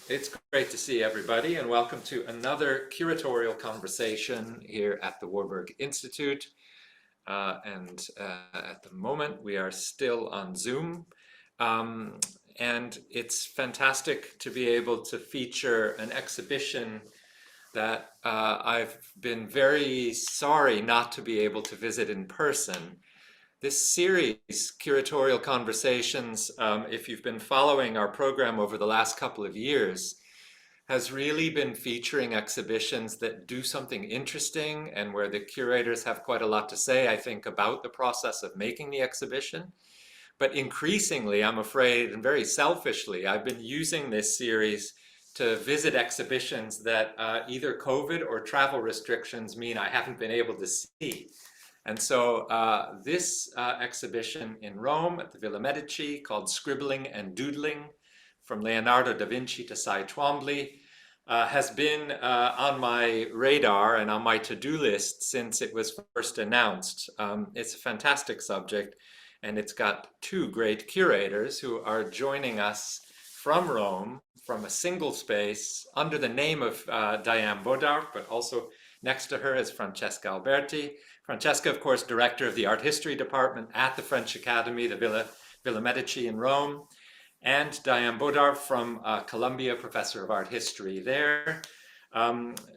It's great to see everybody, and welcome to another curatorial conversation here at the Warburg Institute. At the moment, we are still on Zoom. And it's fantastic to be able to feature an exhibition that I've been very sorry not to be able to visit in person. This series, Curatorial Conversations, if you've been following our program over the last couple of years, has really been featuring exhibitions that do something interesting and where the curators have quite a lot to say, I think, about the process of making the exhibition. But increasingly, I'm afraid, and very selfishly, I've been using this series to visit exhibitions that either COVID or travel restrictions mean I haven't been able to see. And so this exhibition in Rome at the Villa Medici, called Scribbling and Doodling, from Leonardo da Vinci to Cy Twombly, has been on my radar and on my to-do list since it was first announced. It's a fantastic subject, and it's got two great curators who are joining us from Rome, from a single space, under the name of Diane Bodart, but also next to her is Francesca Alberti. Francesca, of course, director of the art history department at the French Academy, the Villa Medici in Rome, and Diane Bodart from Columbia, professor of art history there.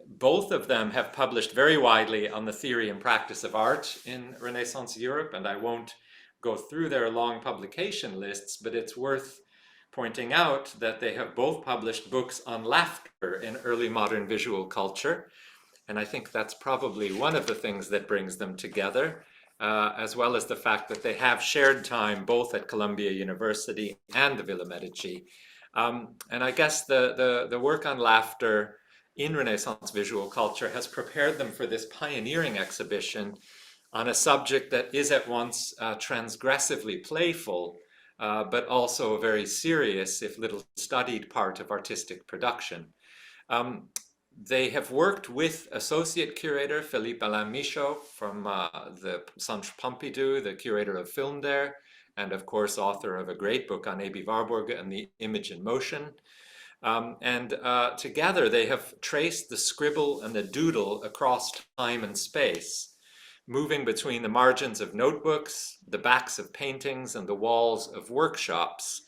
Both of them have published very widely on the theory and practice of art in Renaissance Europe, and I won't go through their long publication lists, but it's worth pointing out that they have both published books on laughter in early modern visual culture. And I think that's probably one of the things that brings them together, as well as the fact that they have shared time both at Columbia University and the Villa Medici. And I guess the work on laughter in Renaissance visual culture has prepared them for this pioneering exhibition on a subject that is at once transgressively playful, but also a very serious, if little studied, part of artistic production. They have worked with associate curator Philippe Alain Michaud from the Centre Pompidou, the curator of film there, and of course author of a great book on A.B. Warburg and the image in motion. Together they have traced the scribble and the doodle across time and space, moving between the margins of notebooks, the backs of paintings, and the walls of workshops,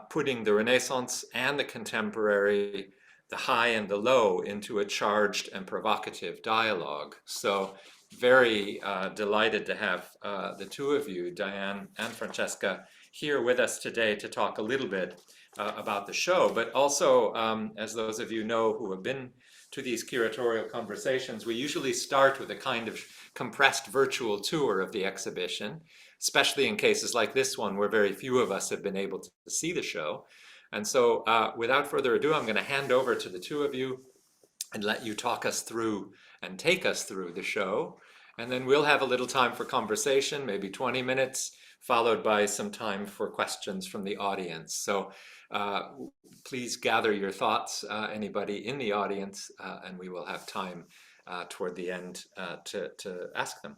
putting the Renaissance and the contemporary, the high and the low, into a charged and provocative dialogue. So very delighted to have the two of you, Diane and Francesca, here with us today to talk a little bit about the show, but also, as those of you know who have been to these curatorial conversations, we usually start with a kind of compressed virtual tour of the exhibition, especially in cases like this one where very few of us have been able to see the show. And so without further ado, I'm going to hand over to the two of you and let you talk us through and take us through the show. And then we'll have a little time for conversation, maybe 20 minutes, followed by some time for questions from the audience. So please gather your thoughts, anybody in the audience, and we will have time toward the end to ask them.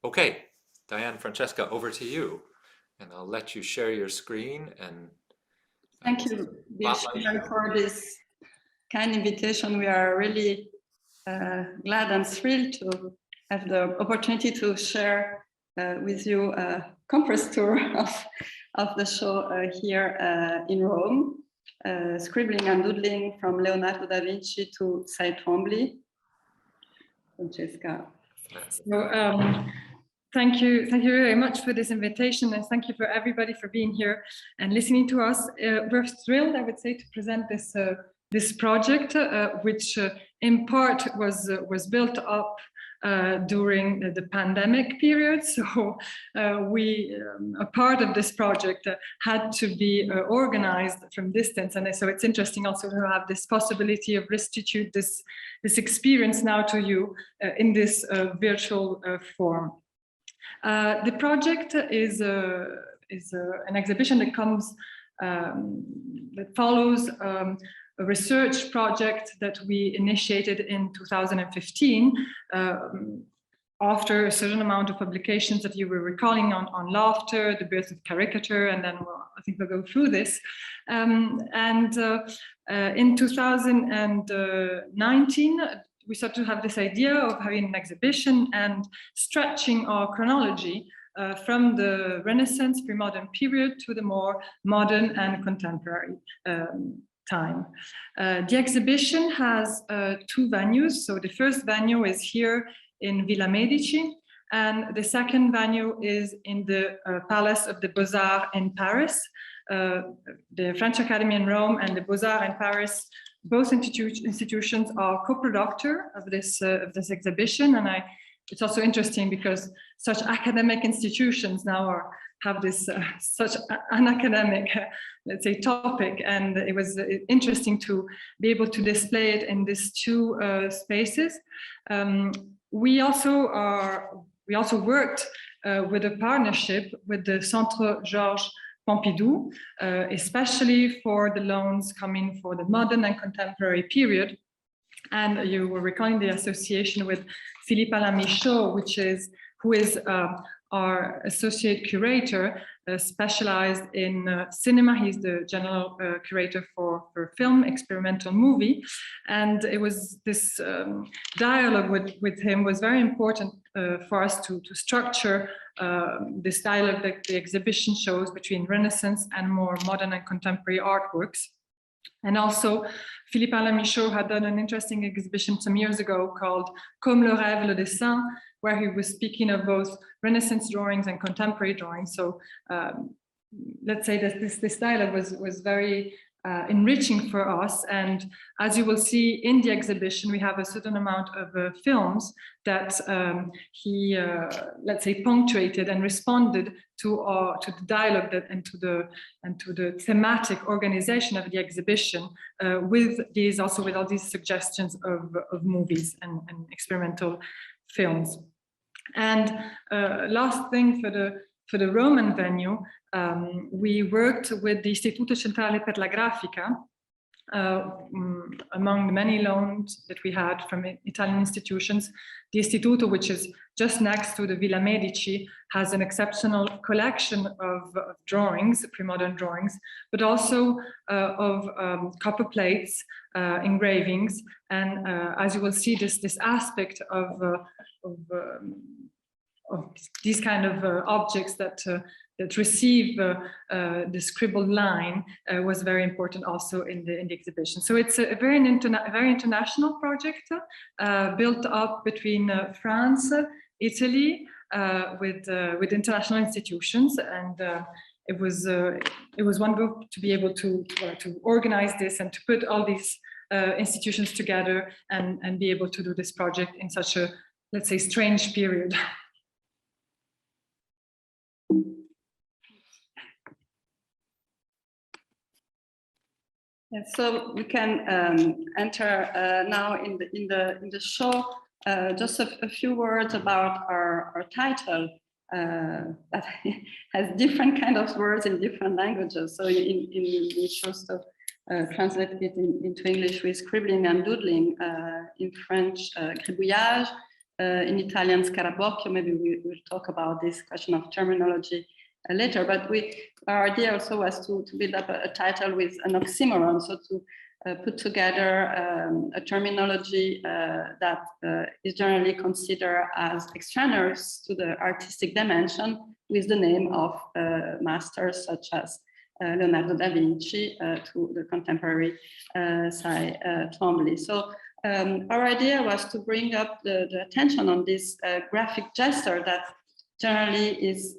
Okay, Diane, Francesca, over to you. And I'll let you share your screen. And thank you, Bill Sherman, for this kind invitation. We are really glad and thrilled to have the opportunity to share with you a compressed tour of the show here in Rome, Scribbling and Doodling from Leonardo da Vinci to Cy Twombly. Francesca. So, thank you very much for this invitation, and thank you for everybody for being here and listening to us. We're thrilled, I would say, to present this project, which in part was built up during the pandemic period. So a part of this project had to be organized from distance, and so it's interesting also to have this possibility of restitute this experience now to you in this virtual form. The project is an exhibition that comes that follows a research project that we initiated in 2015, after a certain amount of publications that you were recalling on laughter, the birth of caricature, and then I think we'll go through this. In 2019, we started to have this idea of having an exhibition and stretching our chronology from the Renaissance pre-modern period to the more modern and contemporary time. The exhibition has two venues. So the first venue is here in Villa Medici, and the second venue is in the Palace of the Beaux-Arts in Paris. The French Academy in Rome and the Beaux-Arts in Paris, both institutions are co-productor of this exhibition, and it's also interesting because such academic institutions now have this such an academic, let's say, topic, and it was interesting to be able to display it in these two spaces. We also worked with a partnership with the Centre Georges Pompidou, especially for the loans coming for the modern and contemporary period. And you were recalling the association with Philippe Alain Michaud, who is our associate curator, specialized in cinema. He's the general curator for film, experimental movie. And it was this dialogue with him was very important for us to structure this dialogue that the exhibition shows between Renaissance and more modern and contemporary artworks. And also, Philippe Alain Michaud had done an interesting exhibition some years ago called Comme le rêve le dessin, where he was speaking of both Renaissance drawings and contemporary drawings. So let's say that this dialogue was very enriching for us. And as you will see in the exhibition, we have a certain amount of films that he, let's say, punctuated and responded to the dialogue and to the thematic organization of the exhibition, with all these suggestions of movies and experimental films. And last thing for the Roman venue, we worked with the Istituto Centrale per la Grafica. Among the many loans that we had from Italian institutions, the Istituto, which is just next to the Villa Medici, has an exceptional collection of drawings, pre-modern drawings, but also of copper plates, engravings, and as you will see, this aspect of these kind of objects that receive the scribbled line was very important also in the exhibition. So it's a very international project built up between France, Italy, with international institutions, and it was wonderful to be able to organize this and to put all these institutions together and be able to do this project in such a, let's say, strange period. Yeah, so we can enter now in the show. Just a few words about our title that has different kind of words in different languages. So we chose to translate it into English with Scribbling and Doodling, in French gribouillage, in Italian scarabocchio. Maybe we'll talk about this question of terminology later, but our idea also was to build up a title with an oxymoron, so to put together a terminology that is generally considered as extraneous to the artistic dimension, with the name of masters such as Leonardo da Vinci to the contemporary Cy Twombly. So our idea was to bring up the attention on this graphic gesture that generally is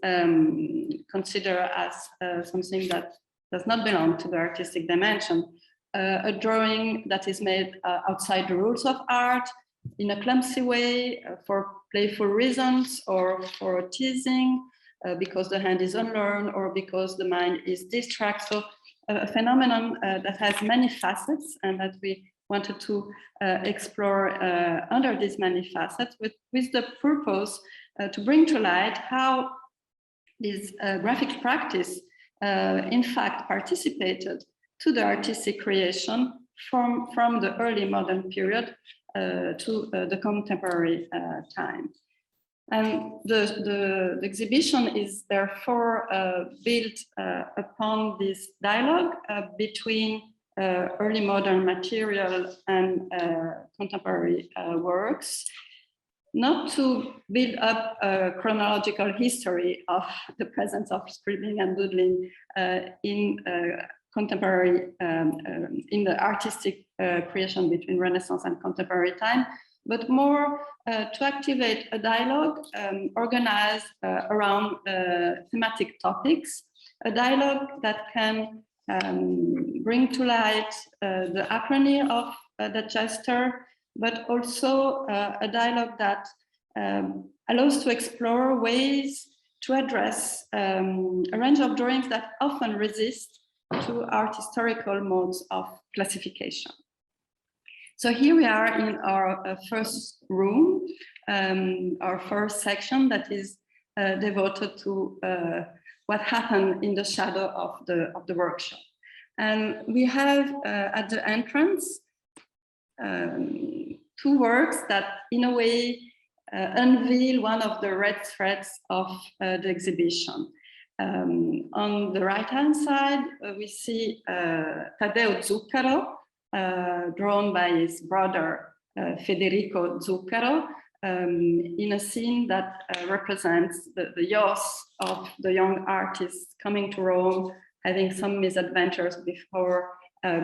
considered as something that does not belong to the artistic dimension. A drawing that is made outside the rules of art, in a clumsy way, for playful reasons, or for teasing, because the hand is unlearned, or because the mind is distracted. So a phenomenon that has many facets, and that we wanted to explore under these many facets, with the purpose to bring to light how this graphic practice in fact participated to the artistic creation from the early modern period to the contemporary time. And the exhibition is therefore built upon this dialogue between early modern material and contemporary works, not to build up a chronological history of the presence of scribbling and doodling in contemporary, in the artistic creation between Renaissance and contemporary time, but more to activate a dialogue organized around thematic topics, a dialogue that can bring to light the acrony of the gesture, but also a dialogue that allows to explore ways to address a range of drawings that often resist to art historical modes of classification. So here we are in our first room, our first section that is devoted to what happened in the shadow of the workshop. And we have at the entrance two works that in a way unveil one of the red threads of the exhibition. On the right-hand side, we see Tadeo Zuccaro, drawn by his brother Federico Zuccaro, in a scene that represents the youth of the young artist coming to Rome, having some misadventures before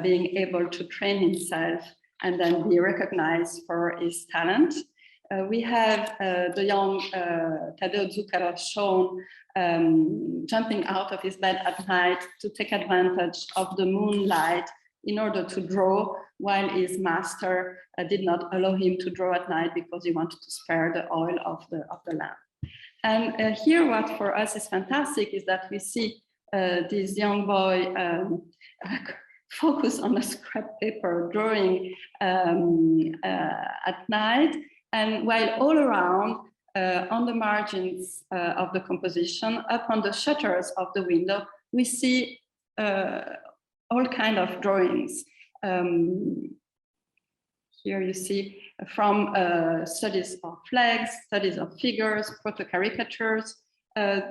being able to train himself and then be recognized for his talent. We have the young Tadeo Zuccaro shown jumping out of his bed at night to take advantage of the moonlight in order to draw, while his master did not allow him to draw at night because he wanted to spare the oil of the lamp. And here what for us is fantastic is that we see this young boy focus on a scrap paper drawing at night, and while all around on the margins of the composition, up on the shutters of the window, we see all kinds of drawings. Here you see from studies of flags, studies of figures, proto-caricatures,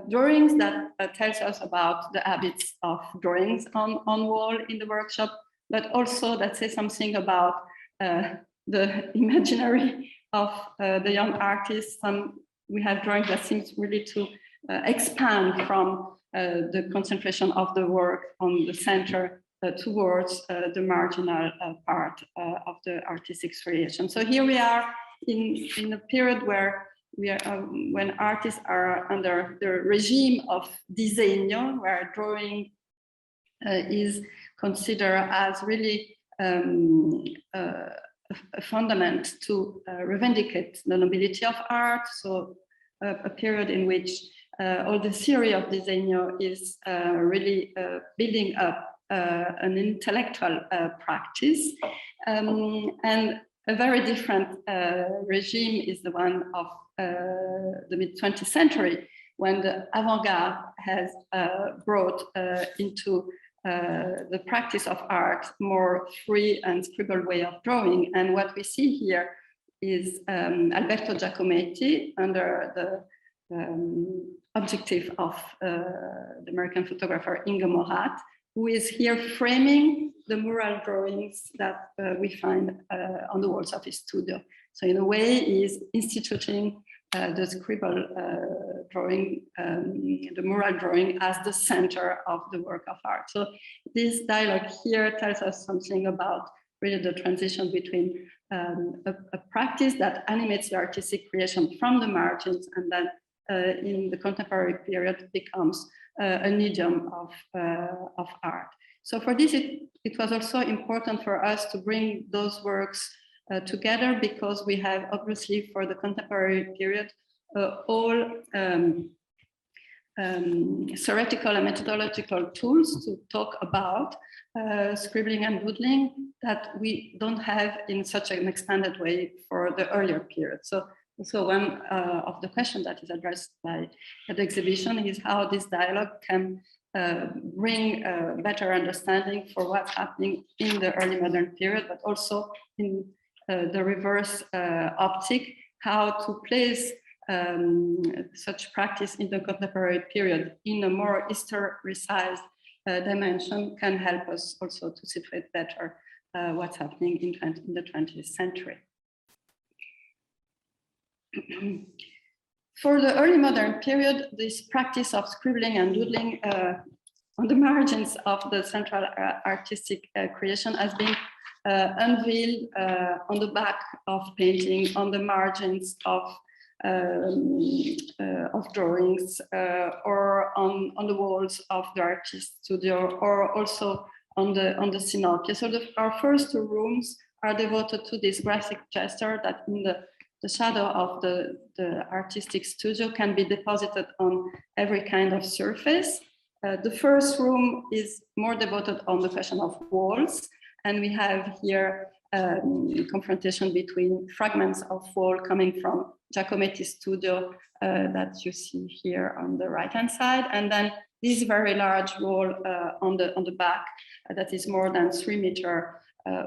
drawings that tells us about the habits of drawings on wall in the workshop, but also that say something about the imaginary of the young artists. We have drawings that seems really to expand from the concentration of the work on the center towards the marginal part of the artistic creation. So here we are in a period where we are, when artists are under the regime of disegno, where drawing is considered as really a fundament to revindicate the nobility of art. So a period in which all the theory of disegno is really building up an intellectual practice, and a very different regime is the one of the mid-20th century, when the avant-garde has brought into the practice of art more free and scribbled way of drawing. And what we see here is Alberto Giacometti under the objective of the American photographer Inge Morat, who is here framing the mural drawings that we find on the walls of his studio. So in a way, he is instituting the scribble drawing, the mural drawing as the center of the work of art. So this dialogue here tells us something about really the transition between a practice that animates the artistic creation from the margins, and then in the contemporary period becomes an idiom of art. So for this, it was also important for us to bring those works together, because we have obviously for the contemporary period all theoretical and methodological tools to talk about scribbling and doodling that we don't have in such an expanded way for the earlier period. So one of the questions that is addressed by the exhibition is how this dialogue can bring a better understanding for what's happening in the early modern period, but also in the reverse optic, how to place such practice in the contemporary period in a more historicized dimension can help us also to situate better what's happening in the 20th century. For the early modern period, this practice of scribbling and doodling on the margins of the central artistic creation has been unveiled on the back of painting, on the margins of drawings, or on the walls of the artist studio, or also on the synopia. So our first two rooms are devoted to this graphic gesture that in the shadow of the artistic studio can be deposited on every kind of surface. The first room is more devoted on the question of walls, and we have here confrontation between fragments of wall coming from Giacometti's studio that you see here on the right-hand side, and then this very large wall on the back that is more than 3 meters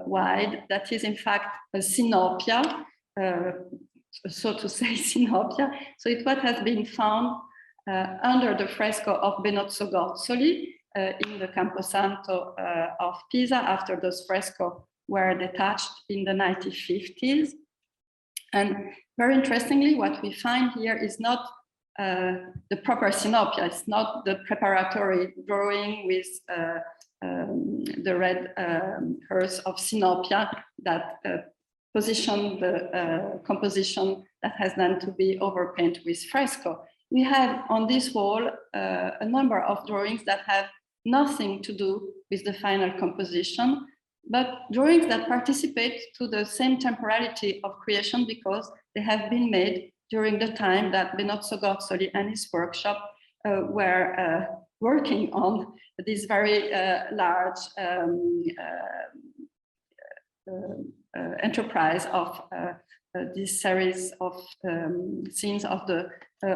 wide. That is in fact a synopia, so to say, synopia. So it's what has been found under the fresco of Benozzo Gozzoli in the Camposanto of Pisa after those frescoes were detached in the 1950s. And very interestingly, what we find here is not the proper synopia. It's not the preparatory drawing with the red hearse of synopia that position the composition that has then to be overpainted with fresco. We have on this wall a number of drawings that have nothing to do with the final composition, but drawings that participate to the same temporality of creation because they have been made during the time that Benozzo Gozzoli and his workshop were working on this very large enterprise of this series of scenes of the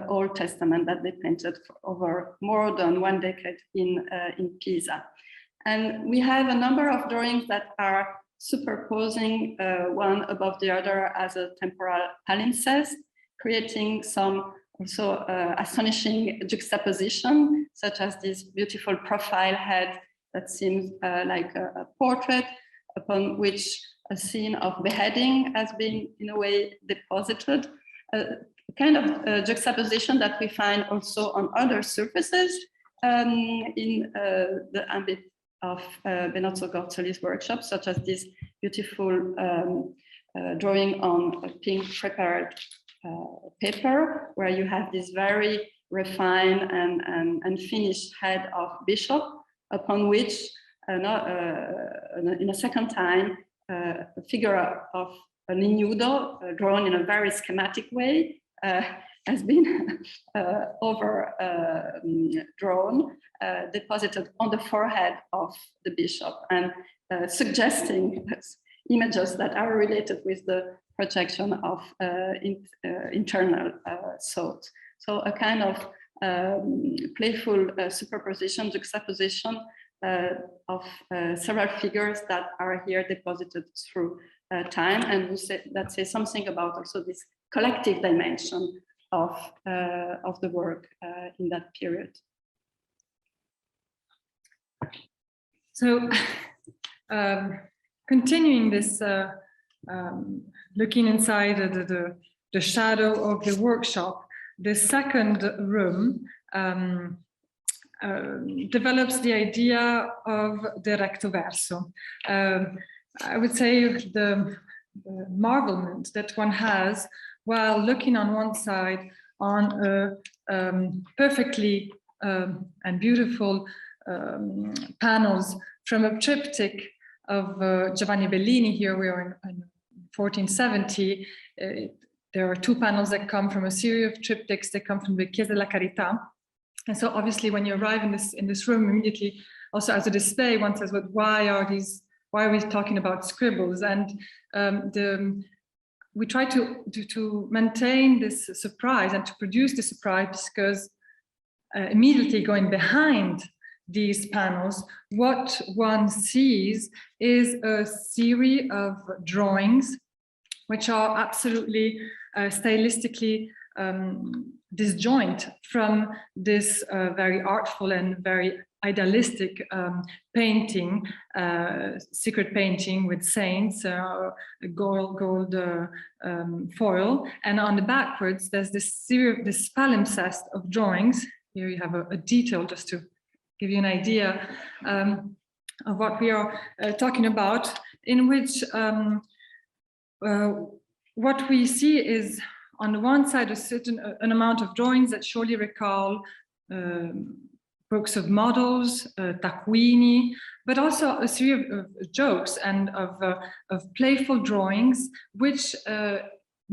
Old Testament that they painted for over more than 1 decade in Pisa. And we have a number of drawings that are superposing one above the other as a temporal palimpsest, creating some also astonishing juxtaposition, such as this beautiful profile head that seems like a portrait upon which a scene of beheading has been in a way deposited, a kind of juxtaposition that we find also on other surfaces in the ambit of Benozzo Gozzoli's workshop, such as this beautiful drawing on a pink prepared paper, where you have this very refined and finished head of bishop, upon which in a second time a figure of an ignudo drawn in a very schematic way has been drawn, deposited on the forehead of the bishop, and suggesting images that are related with the projection of internal thought. So a kind of playful superposition, juxtaposition of several figures that are here deposited through time, and that says something about also this collective dimension of the work in that period. So, continuing this, looking inside the shadow of the workshop, the second room develops the idea of the recto verso. I would say the marvelment that one has while looking on one side on perfectly and beautiful panels from a triptych of Giovanni Bellini. Here we are in 1470. There are 2 panels that come from a series of triptychs that come from the Chiesa della Carità. And so obviously when you arrive in this room, immediately also as a display, one says, well, why are we talking about scribbles? And we try to maintain this surprise and to produce the surprise, because immediately going behind these panels, what one sees is a series of drawings which are absolutely stylistically disjoint from this very artful and very idealistic painting, secret painting with saints, gold foil, and on the backwards there's this palimpsest of drawings. Here you have a detail just to give you an idea of what we are talking about, in which what we see is, on the one side, an amount of drawings that surely recall books of models, taccuini, but also a series of jokes and of playful drawings, which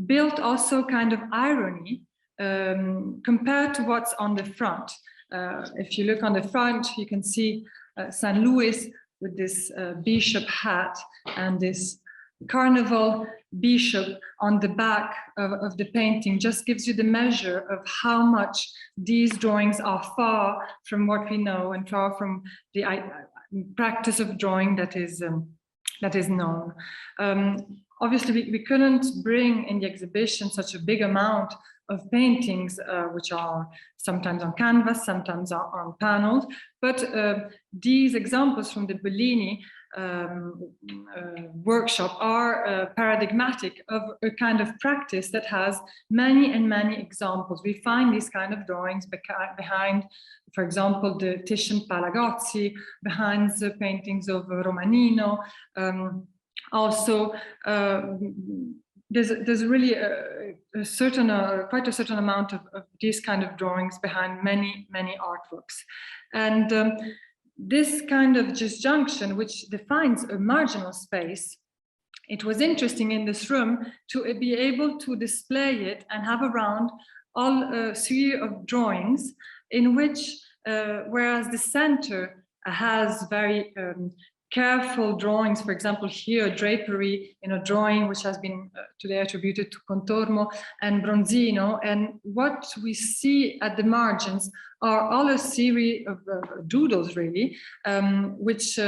built also kind of irony compared to what's on the front. If you look on the front, you can see St. Louis with this bishop hat and this carnival bishop on the back of the painting. Just gives you the measure of how much these drawings are far from what we know and far from the practice of drawing that is known. Obviously, we couldn't bring in the exhibition such a big amount of paintings, which are sometimes on canvas, sometimes on panels, but these examples from the Bellini workshop are paradigmatic of a kind of practice that has many and many examples. We find these kind of drawings behind, for example, the Titian Palagozzi, behind the paintings of Romanino. Also, there's really quite a certain amount of these kind of drawings behind many artworks. And this kind of disjunction, which defines a marginal space, it was interesting in this room to be able to display it and have around all a series of drawings in which, whereas the center has very careful drawings, for example, here, drapery in a drawing which has been today attributed to Contormo and Bronzino. And what we see at the margins are all a series of doodles, really, which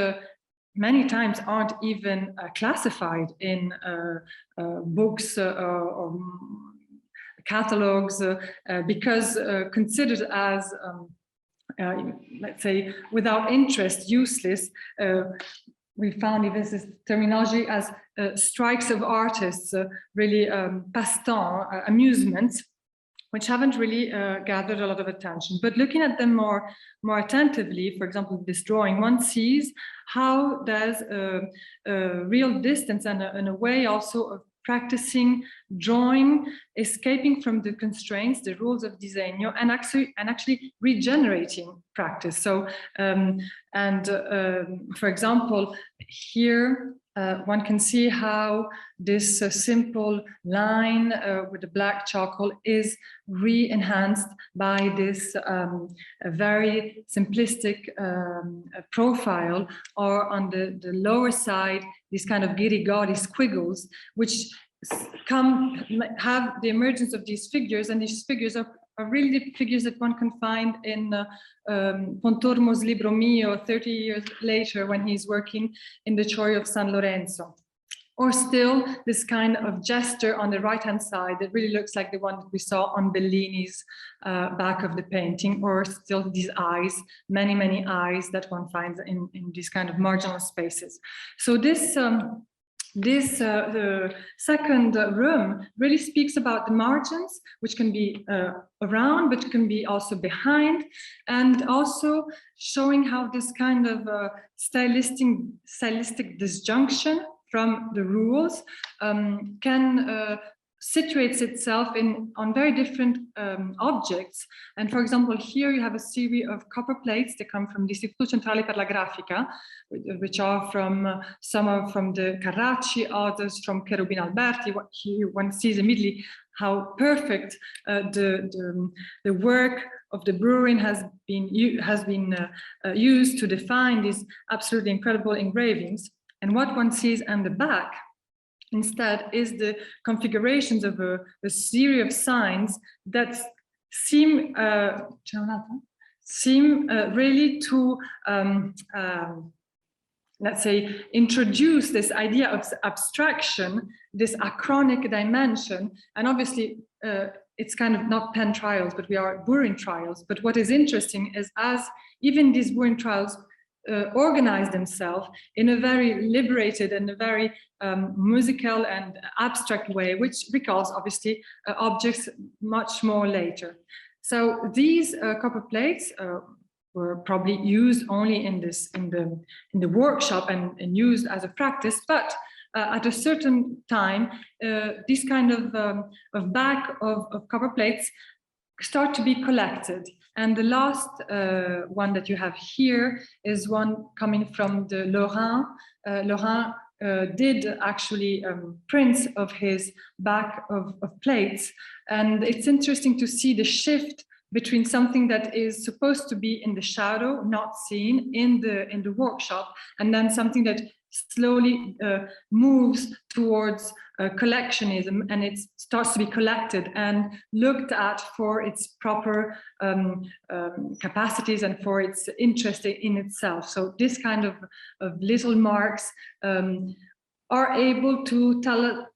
many times aren't even classified in books or catalogs because considered as let's say, without interest, useless. We found even this terminology as strikes of artists, really passe-temps, amusements, which haven't really gathered a lot of attention. But looking at them more attentively, for example, this drawing, one sees how there's a real distance and a way also of practicing drawing, escaping from the constraints, the rules of disegno, and actually regenerating practice. So, for example, here one can see how this simple line with the black charcoal is re-enhanced by this very simplistic profile, or on the lower side, these kind of ghirigori squiggles, which have the emergence of these figures, and these figures are really the figures that one can find in Pontormo's Libro Mio 30 years later when he's working in the Choir of San Lorenzo. Or still this kind of gesture on the right-hand side that really looks like the one that we saw on Bellini's back of the painting, or still these eyes, many eyes that one finds in these kind of marginal spaces. So this the second room really speaks about the margins, which can be around, but can be also behind, and also showing how this kind of stylistic disjunction from the rules can situates itself on very different objects. And for example, here you have a series of copper plates that come from the Istituto Centrale per la Grafica, which are from, some are from the Carracci, others from Cherubino Alberti. What here one sees immediately how perfect the work of the Bruin has been used to define these absolutely incredible engravings. And what one sees on the back instead is the configurations of a series of signs that seem really to let's say introduce this idea of abstraction, this achronic dimension, and obviously it's kind of not pen trials, but we are burin trials. But what is interesting is as even these burin trials organize themselves in a very liberated and a very musical and abstract way, which recalls obviously objects much more later. So these copper plates were probably used only in the workshop and used as a practice, but at a certain time, this kind of back of copper plates start to be collected. And the last one that you have here is one coming from the Lorrain. Lorrain did actually prints of his back of plates. And it's interesting to see the shift between something that is supposed to be in the shadow, not seen in the workshop, and then something that slowly moves towards collectionism, and it starts to be collected and looked at for its proper capacities and for its interest in itself. So this kind of little marks are able to tell,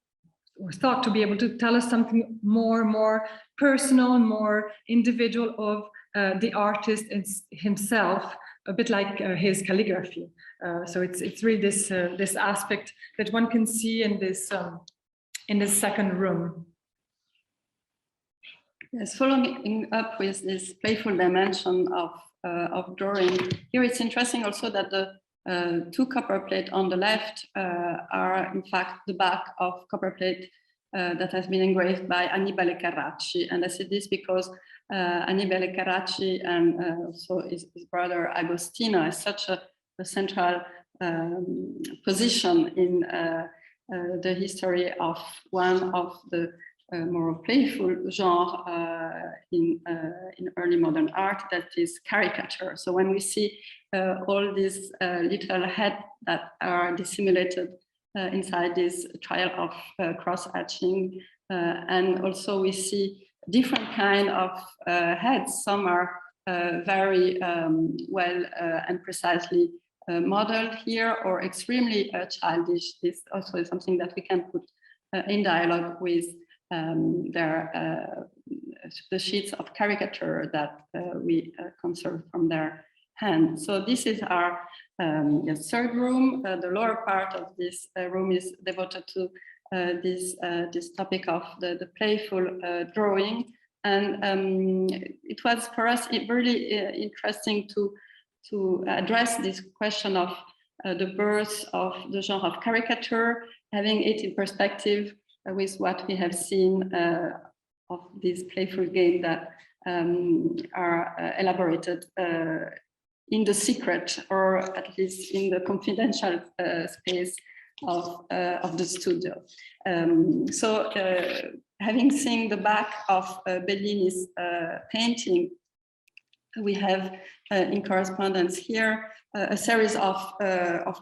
or thought to be able to tell us something more personal, more individual of the artist himself, a bit like his calligraphy. So it's really this aspect that one can see in this second room. Yes, following up with this playful dimension of drawing, here it's interesting also that the two copper plates on the left are in fact the back of copper plate that has been engraved by Annibale Carracci. And I say this because Annibale Carracci and also his brother Agostino has such a central position in the history of one of the more playful genre in early modern art, that is caricature. So when we see all these little heads that are dissimulated inside this trial of cross-hatching, and also we see different kind of heads. Some are very well and precisely modeled here, or extremely childish. This also is something that we can put in dialogue with the sheets of caricature that we conserve from their hand. So this is our third room. The lower part of this room is devoted to this topic of the playful drawing. And it was for us really interesting to address this question of the birth of the genre of caricature, having it in perspective with what we have seen of these playful games that are elaborated in the secret, or at least in the confidential space of the studio. So having seen the back of Bellini's painting, we have in correspondence here a series of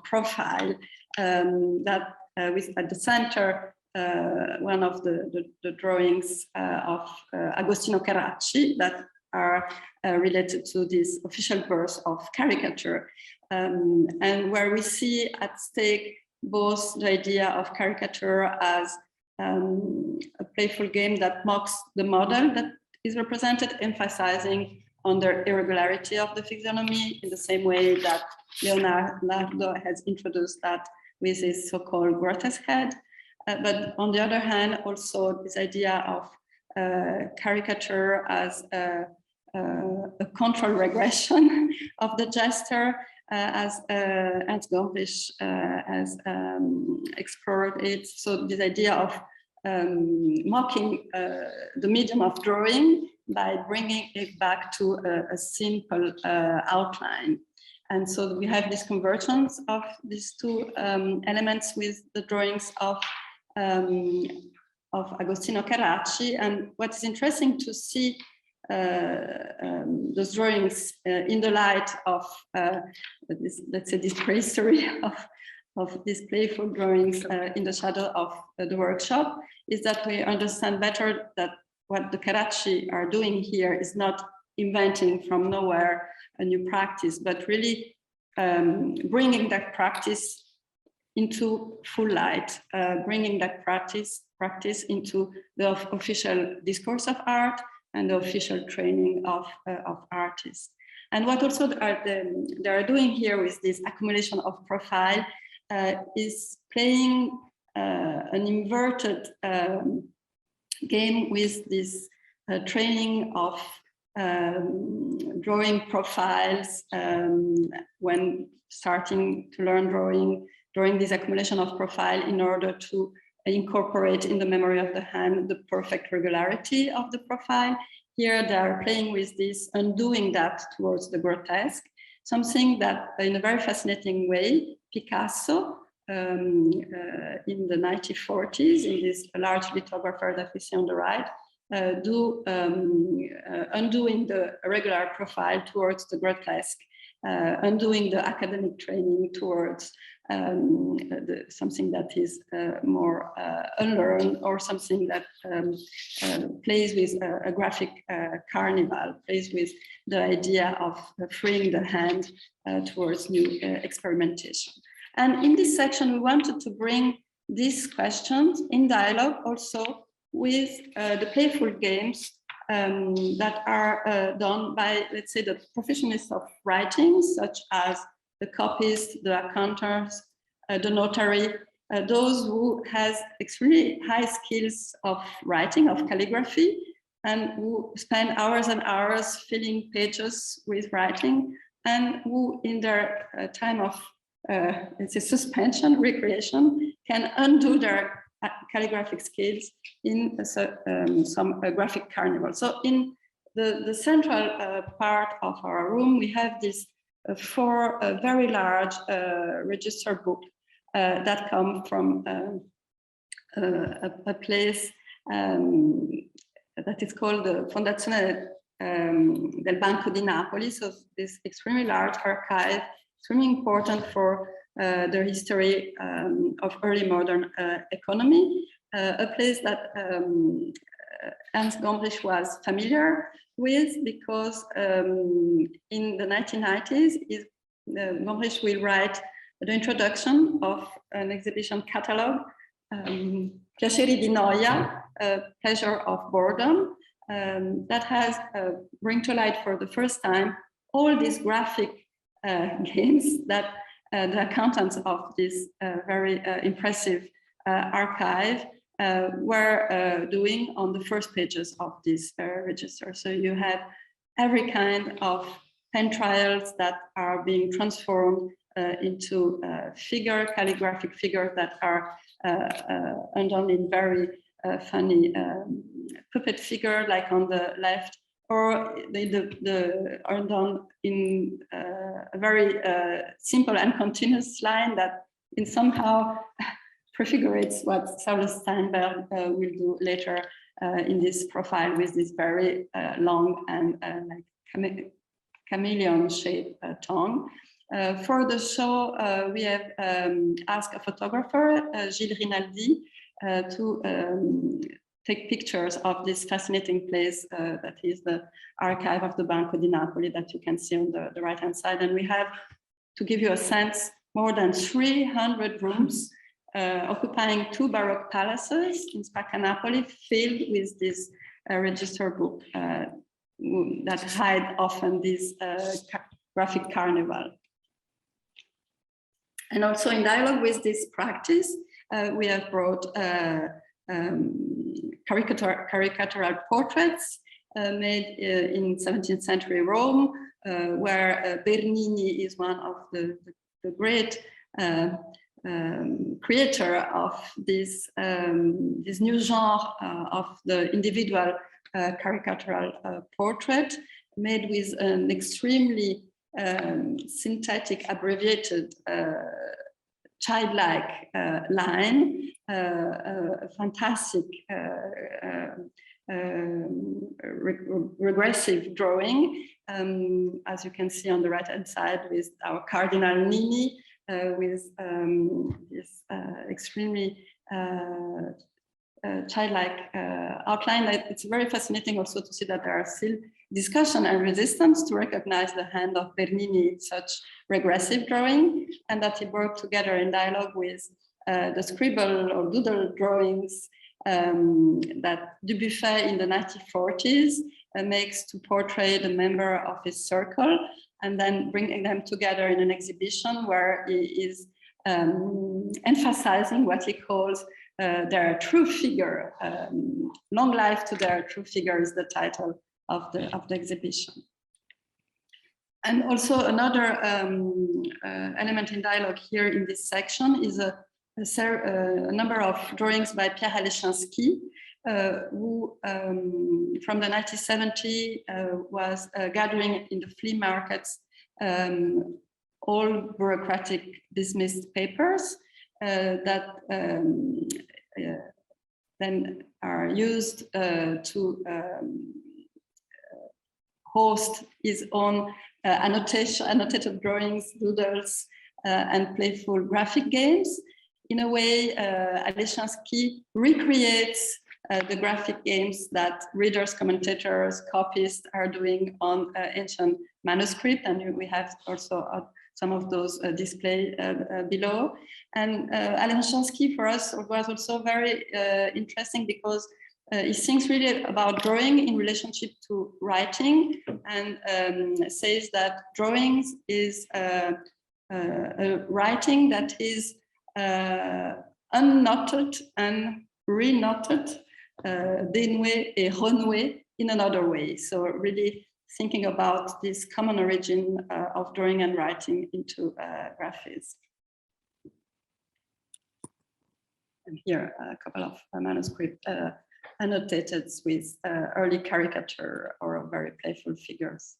profile that with at the center one of the drawings of Agostino Carracci that are related to this official birth of caricature, and where we see at stake both the idea of caricature as a playful game that mocks the model that is represented, emphasizing on the irregularity of the physiognomy, in the same way that Leonardo has introduced that with his so-called grotesque head. But on the other hand, also this idea of caricature as a control regression of the gesture, as Ernst Gombrich has explored it. So this idea of mocking the medium of drawing by bringing it back to a simple outline. And so we have this convergence of these two elements with the drawings of Agostino Carracci. And what is interesting to see those drawings in the light of this, let's say, this prehistory of these playful drawings in the shadow of the workshop, is that we understand better that what the Carracci are doing here is not inventing from nowhere a new practice, but really bringing that practice into full light, bringing that practice practice into the official discourse of art and the official training of artists. And what also they are doing here with this accumulation of profile is playing an inverted game with this training of drawing profiles when starting to learn drawing this accumulation of profile in order to incorporate in the memory of the hand the perfect regularity of the profile. Here they are playing with this, undoing that towards the grotesque, something that in a very fascinating way, Picasso in the 1940s, in this large lithographer that we see on the right, undoing the regular profile towards the grotesque, undoing the academic training towards something that is more unlearned, or something that plays with a graphic carnival, plays with the idea of freeing the hand towards new experimentation. And in this section, we wanted to bring these questions in dialogue also with the playful games that are done by, let's say, the professionals of writing, such as the copyist, the accountants, the notary, those who has extremely high skills of writing, of calligraphy, and who spend hours and hours filling pages with writing, and who in their time of let's say suspension, recreation, can undo their calligraphic skills in some graphic carnival. So in the central part of our room, we have this four very large register book that come from a place that is called the Fondazione del Banco di Napoli. So this extremely large archive, extremely important for the history of early modern economy, a place that Ernst Gombrich was familiar with, because in the 1990s, Gombrich will write the introduction of an exhibition catalog, Piaceri di Noia, Pleasure of Boredom, that has bring to light for the first time all these graphic games that the accountants of this very impressive archive were doing on the first pages of this register. So you have every kind of pen trials that are being transformed into calligraphic figures that are undone in very funny puppet figure, like on the left, or are done in a very simple and continuous line that in somehow prefigurates what Saul Steinberg will do later in this profile with this very long and like chameleon-shaped tongue. For the show, we have asked a photographer, Gilles Rinaldi, to take pictures of this fascinating place that is the archive of the Banco di Napoli that you can see on the right-hand side. And we have, to give you a sense, more than 300 rooms occupying 2 Baroque palaces in Spacca Napoli, filled with this register book that hide often this graphic carnival. And also in dialogue with this practice, we have brought caricatural portraits made in 17th century Rome, where Bernini is one of the great creator of this new genre of the individual caricatural portrait, made with an extremely synthetic, abbreviated, childlike line, a fantastic regressive drawing, as you can see on the right hand side, with our Cardinal Nini, with this extremely childlike outline. It's very fascinating also to see that there are still discussion and resistance to recognize the hand of Bernini in such regressive drawing, and that he worked together in dialogue with the scribble or doodle drawings that Dubuffet in the 1940s makes to portray the member of his circle, and then bringing them together in an exhibition where he is emphasizing what he calls their true figure. Long life to their true figure is the title of the exhibition. And also another element in dialogue here in this section is a number of drawings by Pierre Alexandski, who from the 1970s was gathering in the flea markets all bureaucratic dismissed papers that then are used to host his own annotated drawings, doodles, and playful graphic games. In a way, Alexandski recreates the graphic games that readers, commentators, copyists are doing on ancient manuscript, and we have also some of those displayed below. And Alexandski for us was also very interesting because he thinks really about drawing in relationship to writing, and says that drawings is a writing that is unknotted and re-knotted, dénoué et renoué in another way. So really thinking about this common origin of drawing and writing into graphics. And here a couple of manuscripts annotated with early caricature or very playful figures.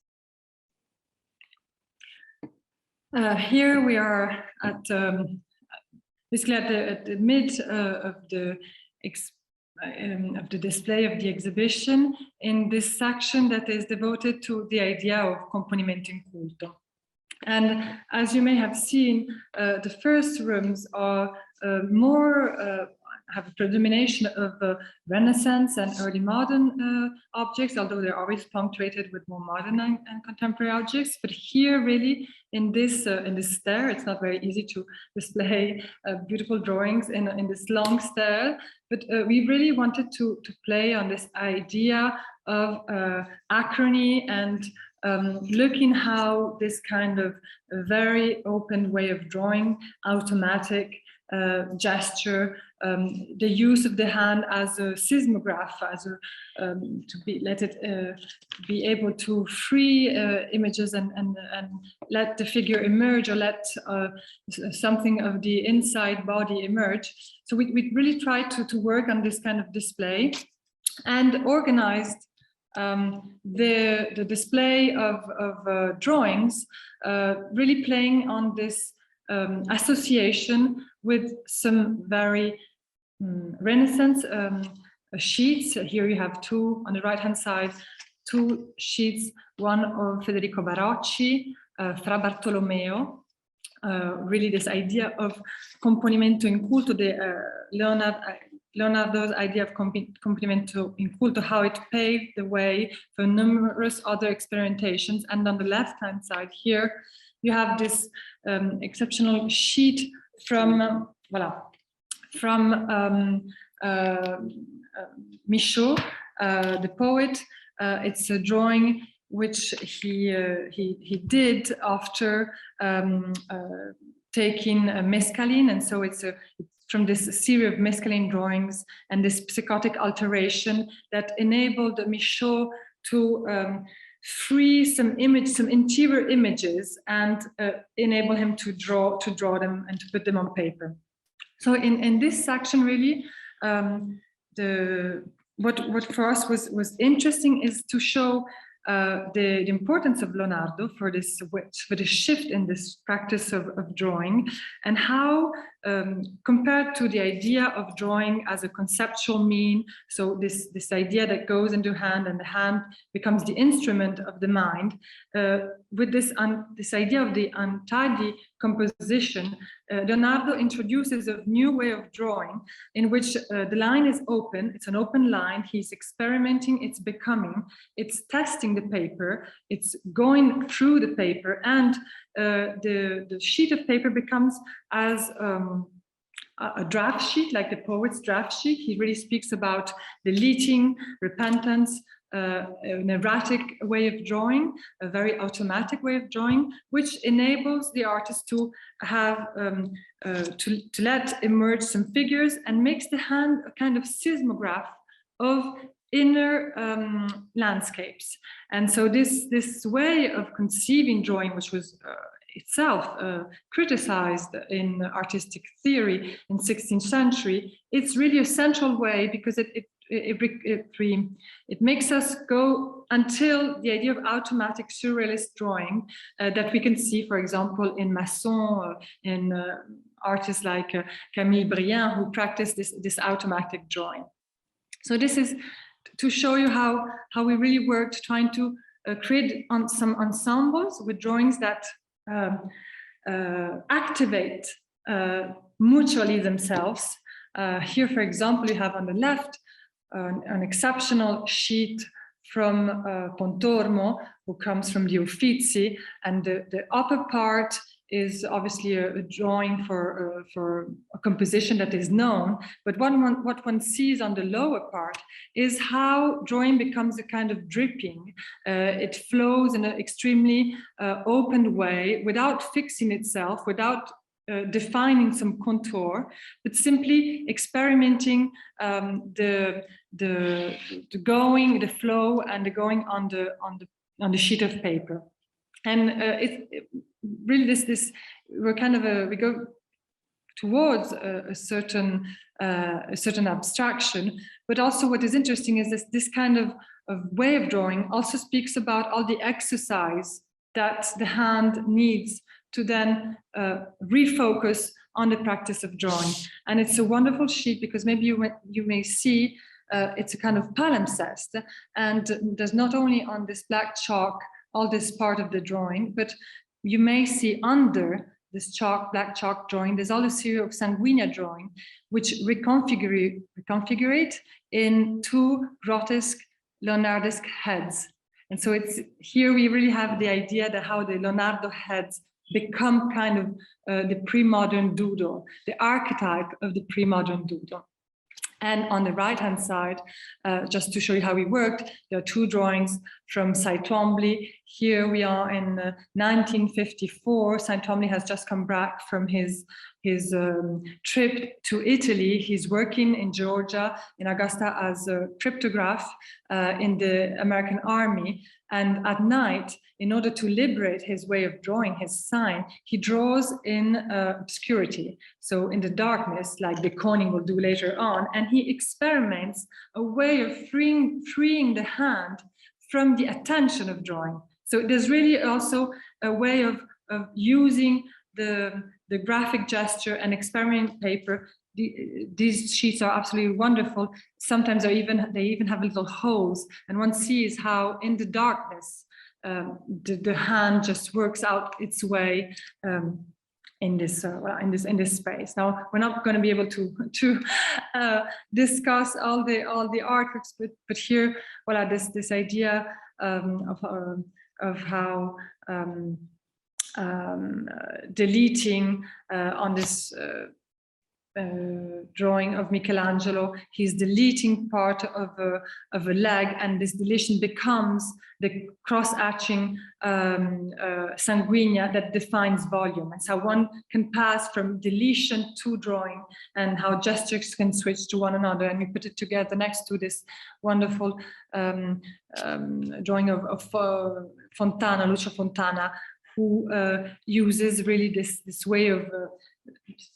Here we are at basically at the mid of the display of the exhibition, in this section that is devoted to the idea of componimento in culto. And as you may have seen, the first rooms are have a predomination of Renaissance and early modern objects, although they're always punctuated with more modern and contemporary objects. But here, really, in this stair, it's not very easy to display beautiful drawings in this long stair. But we really wanted to play on this idea of acrony and looking how this kind of very open way of drawing, automatic gesture, the use of the hand as a seismograph, as a let it be able to free images and let the figure emerge, or let something of the inside body emerge. So we really tried to work on this kind of display, and organized the display of drawings, really playing on this association with some very Renaissance sheets. Here you have two on the right hand side, two sheets, one of Federico Barocci, Fra Bartolomeo, really this idea of componimento in culto, Leonardo's idea of componimento in culto, how it paved the way for numerous other experimentations. And on the left hand side here, you have this exceptional sheet from Michaud, the poet. It's a drawing which he did after taking mescaline, and so it's from this series of mescaline drawings and this psychotic alteration that enabled Michaud to free some interior images and enable him to draw them and to put them on paper. So in this section, really, what for us was interesting is to show the importance of Leonardo for the shift in this practice of drawing, and how compared to the idea of drawing as a conceptual mean, so this idea that goes into hand and the hand becomes the instrument of the mind, with this idea of the untidy composition, Leonardo introduces a new way of drawing in which the line is open, it's an open line, he's experimenting, it's becoming, it's testing the paper, it's going through the paper, and the sheet of paper becomes as a draft sheet, like the poet's draft sheet. He really speaks about deleting, repentance, an erratic way of drawing, a very automatic way of drawing, which enables the artist to have to let emerge some figures and makes the hand a kind of seismograph of inner landscapes. And so this way of conceiving drawing, which was itself criticized in artistic theory in 16th century, it's really a central way because it makes us go until the idea of automatic surrealist drawing that we can see, for example, in Masson, in artists like Camille Briand, who practice this automatic drawing. So this is to show you how we really worked trying to create some ensembles with drawings that activate mutually themselves. Here, for example, you have on the left an exceptional sheet from Pontormo, who comes from the Uffizi, and the upper part is obviously a drawing for a composition that is known, but what one sees on the lower part is how drawing becomes a kind of dripping. It flows in an extremely open way, without fixing itself, without defining some contour, but simply experimenting the flow and the going on the sheet of paper. And really we're kind of we go towards a certain abstraction, but also what is interesting is this kind of way of drawing also speaks about all the exercise that the hand needs to then refocus on the practice of drawing. And it's a wonderful sheet because maybe you may see it's a kind of palimpsest, and there's not only on this black chalk all this part of the drawing, but you may see under this black chalk drawing, there's all a series of sanguinea drawing, which reconfigurate in two grotesque Leonardesque heads. And so it's here we really have the idea that how the Leonardo heads become kind of the pre-modern doodle, the archetype of the pre-modern doodle. And on the right-hand side, just to show you how we worked, there are two drawings from Cy Twombly. Here we are in 1954. Cy Twombly has just come back from his trip to Italy. He's working in Georgia, in Augusta, as a cryptograph in the American Army. And at night, in order to liberate his way of drawing, his sign, he draws in obscurity. So in the darkness, like de Koning will do later on, and he experiments a way of freeing the hand from the attention of drawing. So there's really also a way of using the graphic gesture and experiment paper. These sheets are absolutely wonderful. Sometimes they even have little holes, and one sees how in the darkness the hand just works out its way in this space. Now we're not going to be able to discuss all the artworks, but here, voilà, this idea of how deleting on this drawing of Michelangelo, he's deleting part of a leg, and this deletion becomes the cross-hatching sanguinea that defines volume. And so one can pass from deletion to drawing, and how gestures can switch to one another. And we put it together next to this wonderful drawing of Fontana, Lucio Fontana, who uses really this way of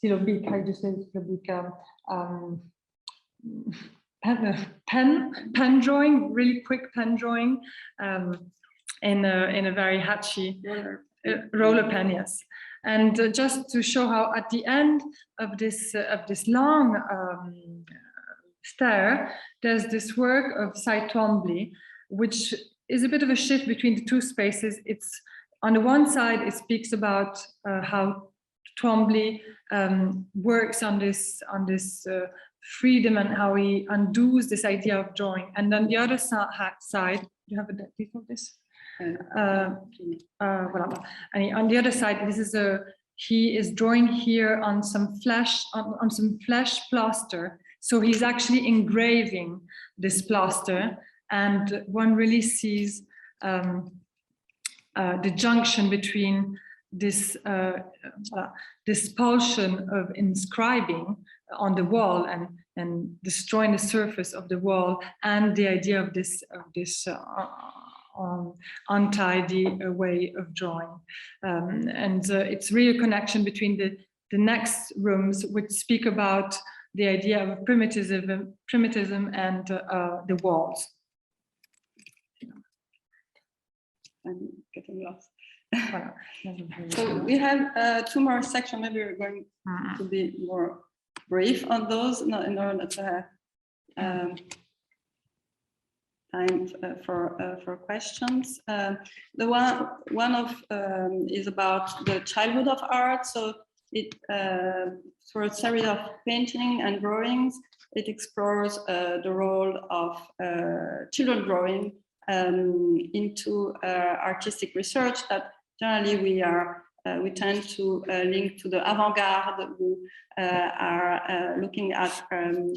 stylobic, how do you say stylobic? Pen drawing, really quick pen drawing, in a very hatchy roller pen, yes. And just to show how at the end of this long stair, there's this work of Cy Twombly, which is a bit of a shift between the two spaces. It's on the one side, it speaks about how Twombly works on this freedom and how he undoes this idea of drawing. And then the other side, do you have a detail of this? Voilà. And on the other side, this is he is drawing here on some flesh, on some flesh plaster. So he's actually engraving this plaster, and one really sees the junction between this this pulsion of inscribing on the wall and destroying the surface of the wall, and the idea of this untidy way of drawing. It's really a connection between the next rooms, which speak about the idea of primitivism and the walls. I'm getting lost. So we have 2 more sections. Maybe we're going to be more brief on those, in order to have time for questions. The one of is about the childhood of art. So it through a series of painting and drawings, it explores the role of children drawing into artistic research that generally we tend to link to the avant-garde, who are looking at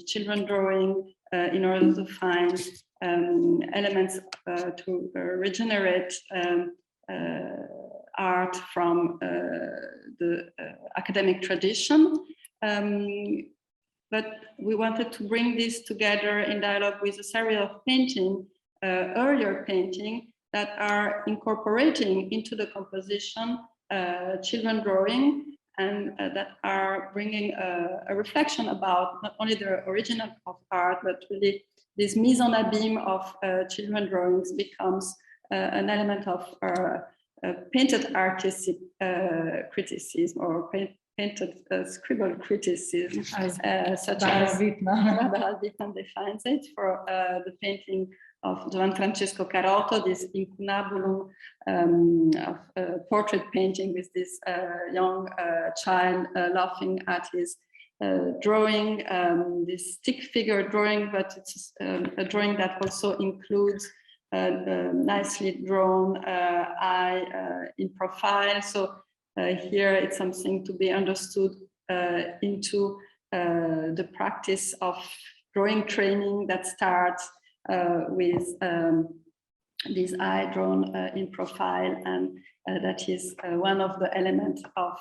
children drawing in order to find elements to regenerate art from the academic tradition. But we wanted to bring this together in dialogue with a series of earlier painting that are incorporating into the composition children drawing, and that are bringing a reflection about not only the origin of art, but really this mise en abîme of children drawings becomes an element of painted artistic criticism, or painted scribble criticism, such as Barbara Wittmann defines it for the painting of Francesco Alberti, this incunabulum portrait painting with this young child laughing at his drawing, this stick figure drawing, but it's a drawing that also includes nicely drawn eye in profile. So here it's something to be understood into the practice of drawing training that starts with this eye drawn in profile, and that is one of the elements of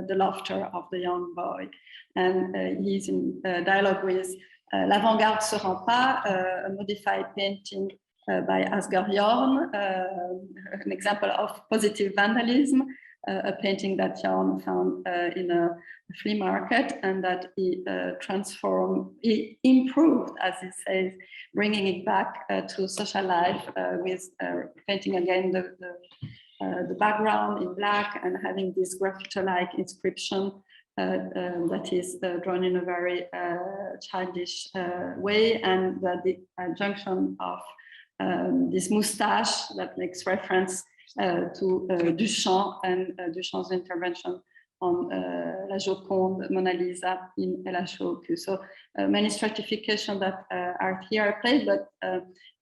the laughter of the young boy. And he's in dialogue with L'Avant-Garde se rend pas, a modified painting by Asger Jorn, an example of positive vandalism, a painting that Jorn found in a flea market, and that he transformed, he improved, as he says, bringing it back to social life with painting again the background in black and having this graffiti-like inscription that is drawn in a very childish way, and the junction of this moustache that makes reference to Duchamp and Duchamp's intervention on La Joconde, Mona Lisa in LHOQ. So many stratifications that are here played, but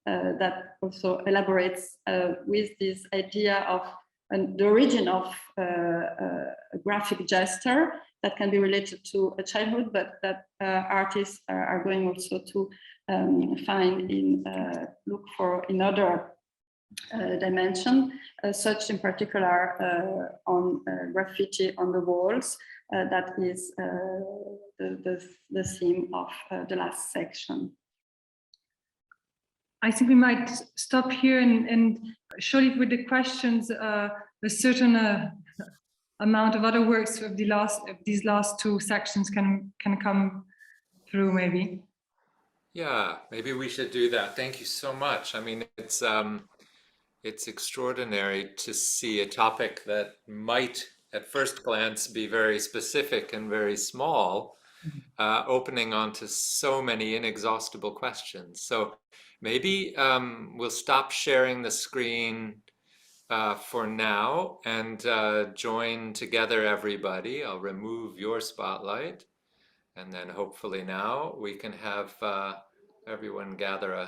that also elaborates with this idea of the origin of a graphic gesture that can be related to a childhood, but that artists are going also to find look for in other dimension, such in particular on graffiti on the walls. That is the theme of the last section. I think we might stop here and surely with the questions, a certain amount of other works of these last 2 sections can come through, maybe. Yeah, maybe we should do that. Thank you so much. I mean, it's extraordinary to see a topic that might at first glance be very specific and very small, opening onto so many inexhaustible questions. So maybe we'll stop sharing the screen for now and join together everybody. I'll remove your spotlight, and then hopefully now we can have everyone gather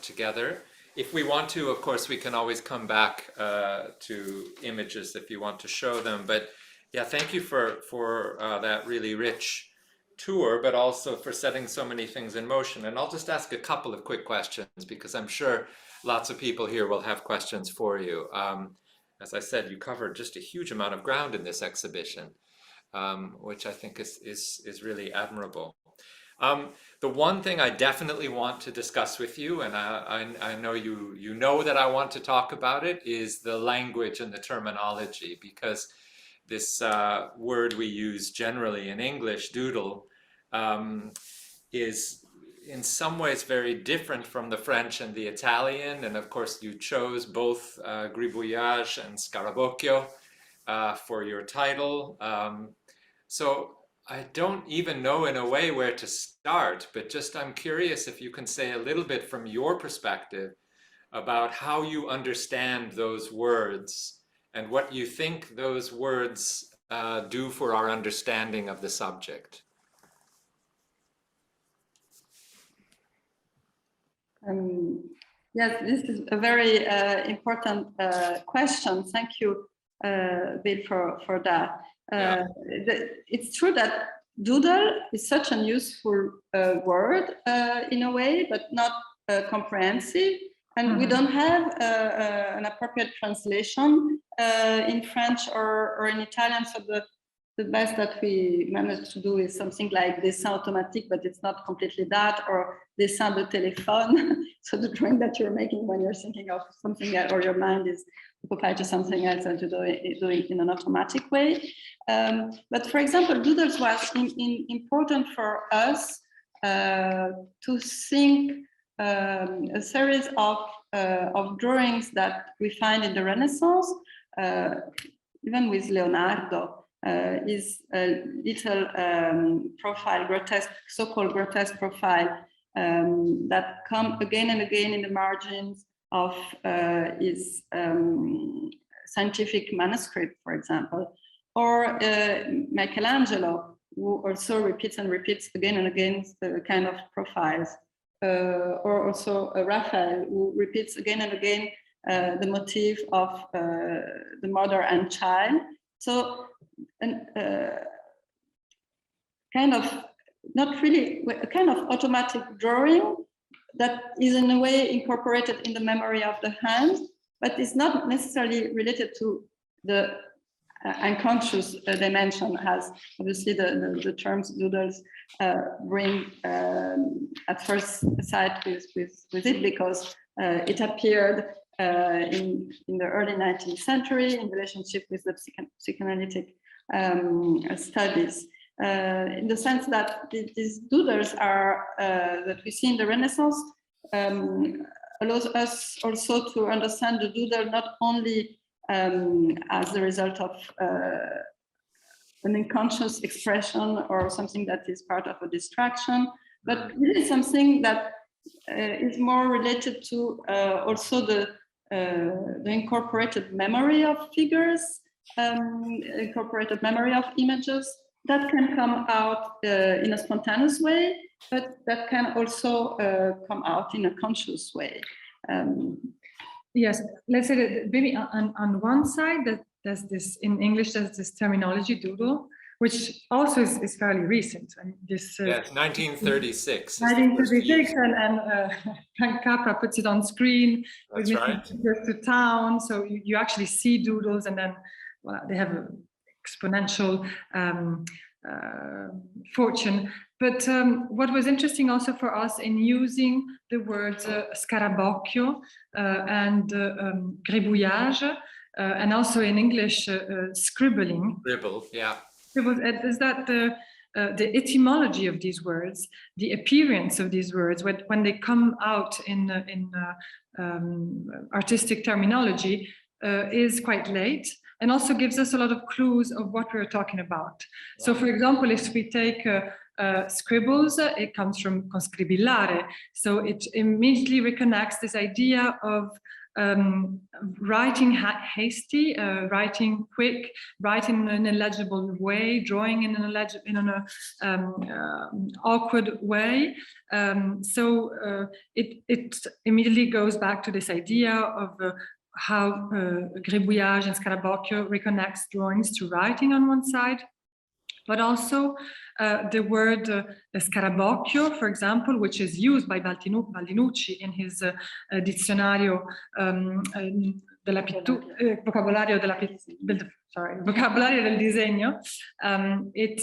together. If we want to, of course, we can always come back to images if you want to show them, but Yeah, thank you for that really rich tour, but also for setting so many things in motion. And I'll just ask a couple of quick questions because I'm sure lots of people here will have questions for you. As I said, you covered just a huge amount of ground in this exhibition, which I think is really admirable. The one thing I definitely want to discuss with you, and I know you know that I want to talk about it, is the language and the terminology, because this word we use generally in English, doodle, is in some ways very different from the French and the Italian. And of course, you chose both gribouillage and scarabocchio for your title. So I don't even know in a way where to start, but just I'm curious if you can say a little bit from your perspective about how you understand those words and what you think those words do for our understanding of the subject. Yes, this is a very important question. Thank you, Bill, for that. It's true that doodle is such a useful word in a way, but not comprehensive. And we don't have an appropriate translation in French or in Italian. So the best that we managed to do is something like dessin automatique, but it's not completely that, or dessin de téléphone. So the drawing that you're making when you're thinking of something else, or your mind is occupied to something else and to do it in an automatic way. But for example, doodles was important for us to think a series of drawings that we find in the Renaissance, even with Leonardo. His little profile, grotesque, so-called grotesque profile that come again and again in the margins of his scientific manuscript, for example, or Michelangelo, who also repeats and repeats again and again the kind of profiles, or also Raphael, who repeats again and again the motif of the mother and child. So, kind of not really a kind of automatic drawing that is in a way incorporated in the memory of the hand, but is not necessarily related to the unconscious dimension, as obviously the terms doodles bring at first sight with it, because it appeared in the early 19th century in relationship with the psychoanalytic studies, in the sense that these doodles are that we see in the Renaissance allows us also to understand the doodle not only as a result of an unconscious expression or something that is part of a distraction, but really something that is more related to also the incorporated memory of figures, incorporated memory of images that can come out in a spontaneous way, but that can also come out in a conscious way. Yes, let's say that maybe on one side that there's this, in English, there's this terminology doodle, which also is fairly recent. And this 1936. 1936, and Frank Capra puts it on screen. That's right. Goes to town, so you actually see doodles, and then they have an exponential fortune. But what was interesting also for us in using the words scarabocchio and gribouillage, and also in English scribbling. Scribble, yeah. Is that the etymology of these words, the appearance of these words, when they come out in artistic terminology, is quite late, and also gives us a lot of clues of what we're talking about. Yeah. So, for example, if we take scribbles, it comes from conscribillare, so it immediately reconnects this idea of writing hasty, writing quick, writing in an illegible way, drawing in an awkward way. So it immediately goes back to this idea of how Gribouillage and Scarabocchio reconnects drawings to writing on one side, but also the word Scarabocchio, for example, which is used by Baldinucci in his Dizionario Vocabolario del Disegno.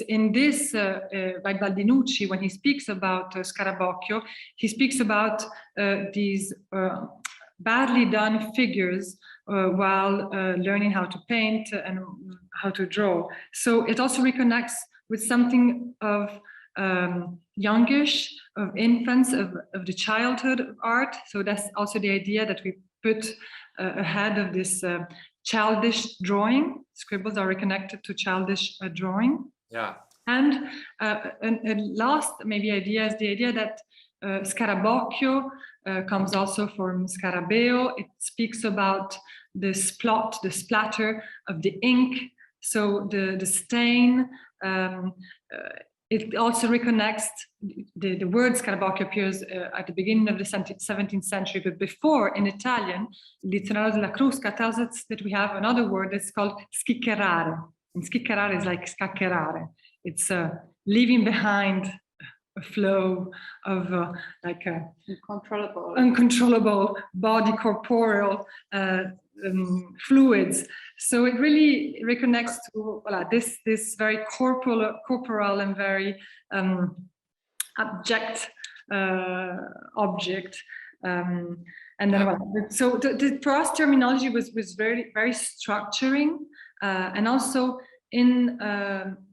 In this, by Baldinucci, when he speaks about Scarabocchio, he speaks about these badly done figures while learning how to paint and how to draw. So it also reconnects with something of youngish, of infants, of the childhood of art. So that's also the idea that we put ahead of this childish drawing. Scribbles are reconnected to childish drawing. Yeah. And last maybe idea is the idea that Scarabocchio comes also from Scarabeo. It speaks about the splot, the splatter of the ink, so the stain. It also reconnects, the word Scarabocchio appears at the beginning of the 17th century, but before in Italian, Dizionario della Crusca tells us that we have another word that's called schiccherare. And schiccherare is like scaccherare. It's leaving behind a flow of like a uncontrollable body corporeal fluids. So it really reconnects to this very corporal and very abject object. And then so for us, terminology was very structuring, and also in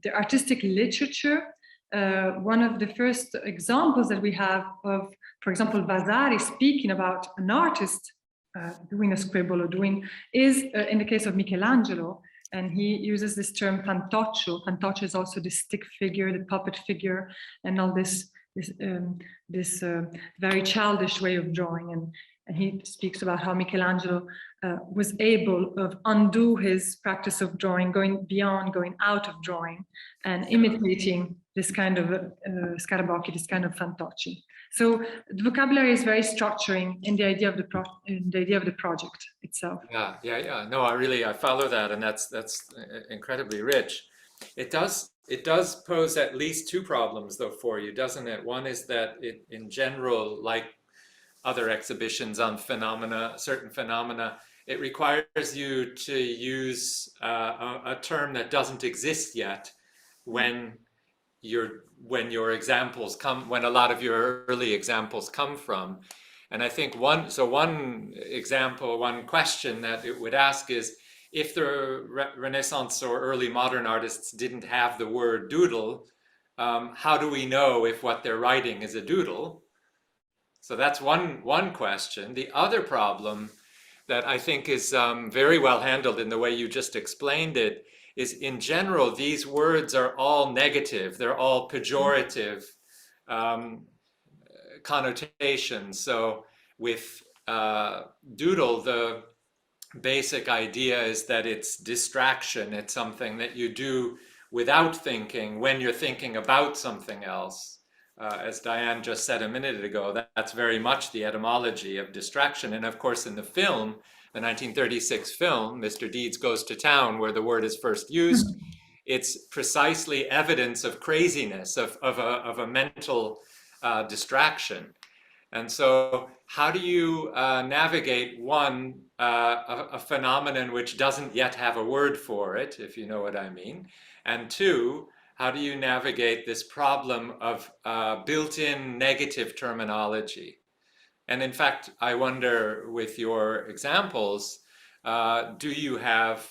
the artistic literature. One of the first examples that we have of, for example, Vasari speaking about an artist doing a scribble or doing is in the case of Michelangelo, and he uses this term fantoccio. Fantoccio is also the stick figure, the puppet figure, and all this very childish way of drawing. And he speaks about how Michelangelo was able to undo his practice of drawing, going out of drawing, and imitating this kind of Scarabocchi, this kind of fantocci. So the vocabulary is very structuring in the idea of the project itself. Yeah. No, I follow that, and that's incredibly rich. It does pose at least two problems though for you, doesn't it? One is that it, in general, like other exhibitions on certain phenomena, it requires you to use a term that doesn't exist yet when your examples come, when a lot of your early examples come from. And I think one question that it would ask is, if the Renaissance or early modern artists didn't have the word doodle, how do we know if what they're writing is a doodle? So that's one question. The other problem that I think is very well handled in the way you just explained it is, in general, these words are all negative. They're all pejorative connotations. So with doodle, the basic idea is that it's distraction. It's something that you do without thinking when you're thinking about something else. As Diane just said a minute ago, that's very much the etymology of distraction. And of course, in the film, the 1936 film, Mr. Deeds Goes to Town, where the word is first used, it's precisely evidence of craziness, of a mental distraction. And so how do you navigate, one, a phenomenon which doesn't yet have a word for it, if you know what I mean, and two, how do you navigate this problem of built-in negative terminology? And in fact, I wonder, with your examples, do you have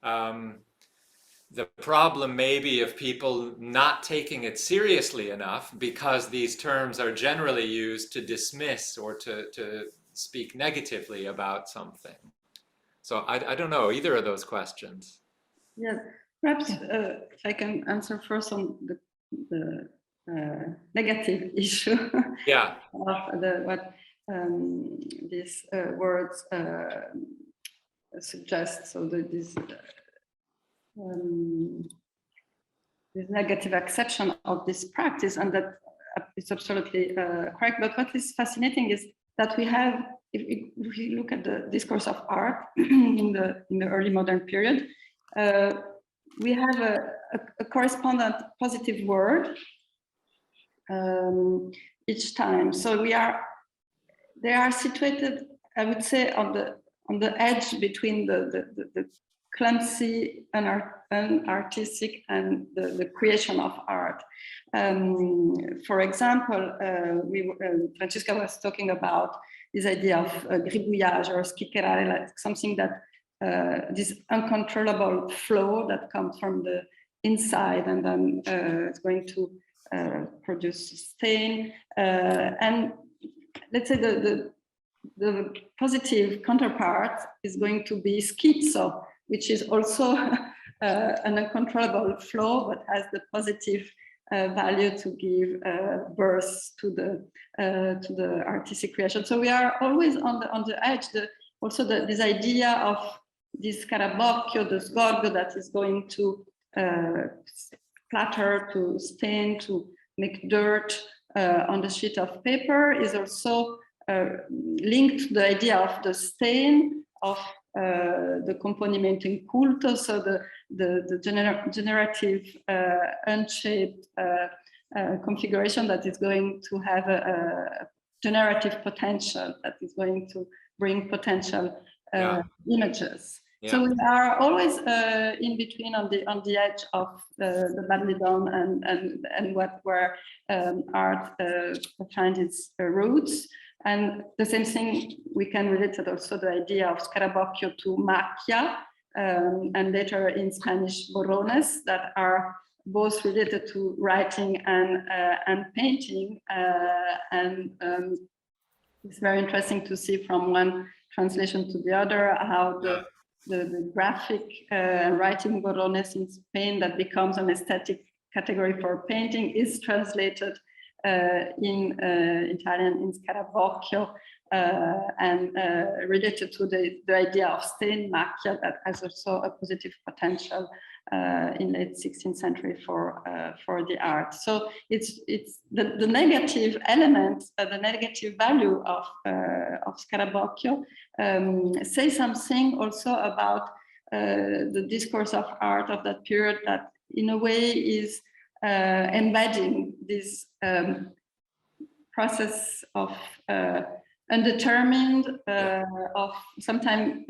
the problem maybe of people not taking it seriously enough because these terms are generally used to dismiss or to speak negatively about something? So I don't know, either of those questions. Yeah, perhaps if I can answer first on the negative issue. Yeah. Of what these words suggest. So this negative acception of this practice, and that is absolutely correct. But what is fascinating is that we have if we look at the discourse of art in the early modern period, we have a correspondent positive word each time. So they are situated, I would say, on the edge between the clumsy, unartistic, and the creation of art. For example, Francesca was talking about this idea of gribouillage or schiccherare, like something that this uncontrollable flow that comes from the inside and then it's going to produce stain. And let's say the positive counterpart is going to be schizzo, which is also an uncontrollable flow, but has the positive value to give birth to the artistic creation. So we are always on the edge. Also this idea of this scarabocchio, the sgorgo that is going to splatter, to stain, to make dirt on the sheet of paper is also linked to the idea of the stain, of the componimento in culto, so the generative unshaped configuration that is going to have a generative potential, that is going to bring potential images. Yeah. So we are always in between, on the edge of the badly done and where art finds its roots. And the same thing, we can relate it also the idea of scarabocchio to macchia, and later in Spanish borrones, that are both related to writing and painting. It's very interesting to see from one translation to the other how the graphic writing borrones in Spain that becomes an aesthetic category for painting is translated in Italian in scarabocchio, and related to the idea of stain macchia that has also a positive potential in late 16th century for the art. So it's the negative element, the negative value of scarabocchio say something also about the discourse of art of that period, that in a way is embedding this process of undetermined, of sometimes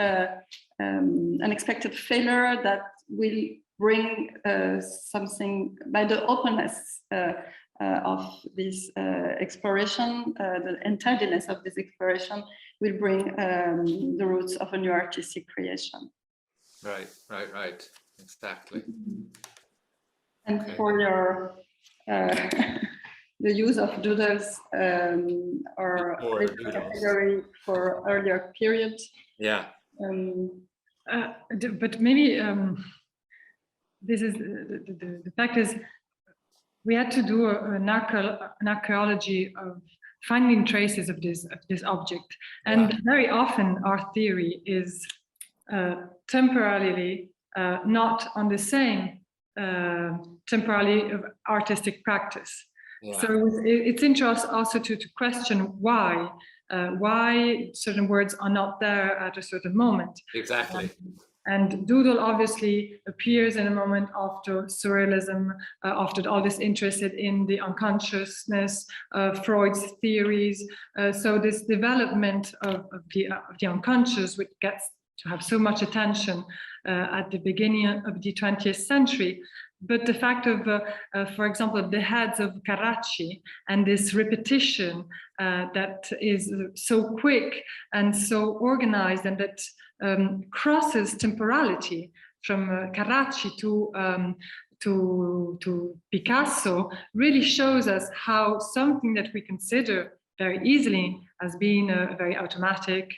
unexpected failure that will bring something by the openness of this exploration, the untidiness of this exploration will bring the roots of a new artistic creation. Right, exactly. And for your the use of doodles or category for earlier period. Yeah. But maybe this is the fact is we had to do an archaeology of finding traces of this object, and very often our theory is temporarily not on the same temporally of artistic practice. Yeah. So it's interesting also to question why certain words are not there at a certain moment. Exactly. And doodle obviously appears in a moment after surrealism, after all this interest in the unconsciousness, Freud's theories. So this development of the unconscious, which gets to have so much attention at the beginning of the 20th century. But the fact of, for example, the heads of Carracci and this repetition that is so quick and so organized, and that crosses temporality from Carracci to Picasso, really shows us how something that we consider very easily as being a very automatic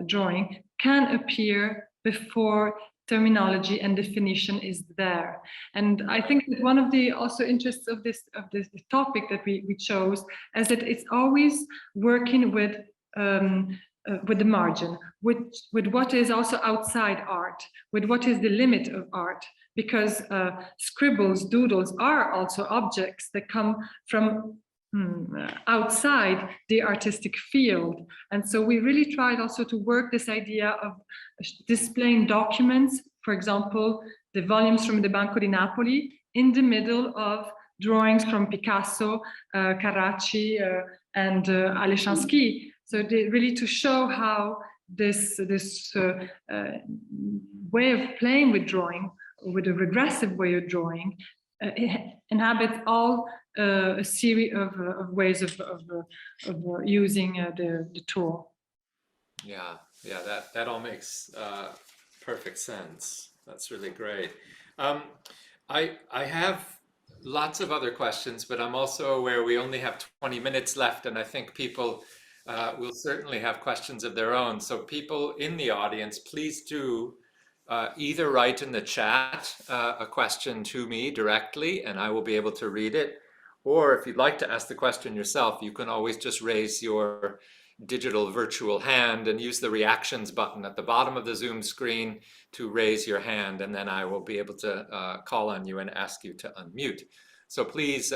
drawing can appear before terminology and definition is there. And I think that one of the also interests of this topic that we chose is that it's always working with the margin, with what is also outside art, with what is the limit of art, because scribbles, doodles are also objects that come from outside the artistic field. And so we really tried also to work this idea of displaying documents, for example, the volumes from the Banco di Napoli, in the middle of drawings from Picasso, Carracci, and Alexandski. So really to show how this way of playing with drawing, with a regressive way of drawing, inhabits all a series of ways of using the tool. Yeah, that all makes perfect sense. That's really great. I have lots of other questions, but I'm also aware we only have 20 minutes left, and I think people will certainly have questions of their own. So people in the audience, please do either write in the chat a question to me directly, and I will be able to read it. Or if you'd like to ask the question yourself, you can always just raise your digital virtual hand and use the reactions button at the bottom of the Zoom screen to raise your hand, and then I will be able to call on you and ask you to unmute. So please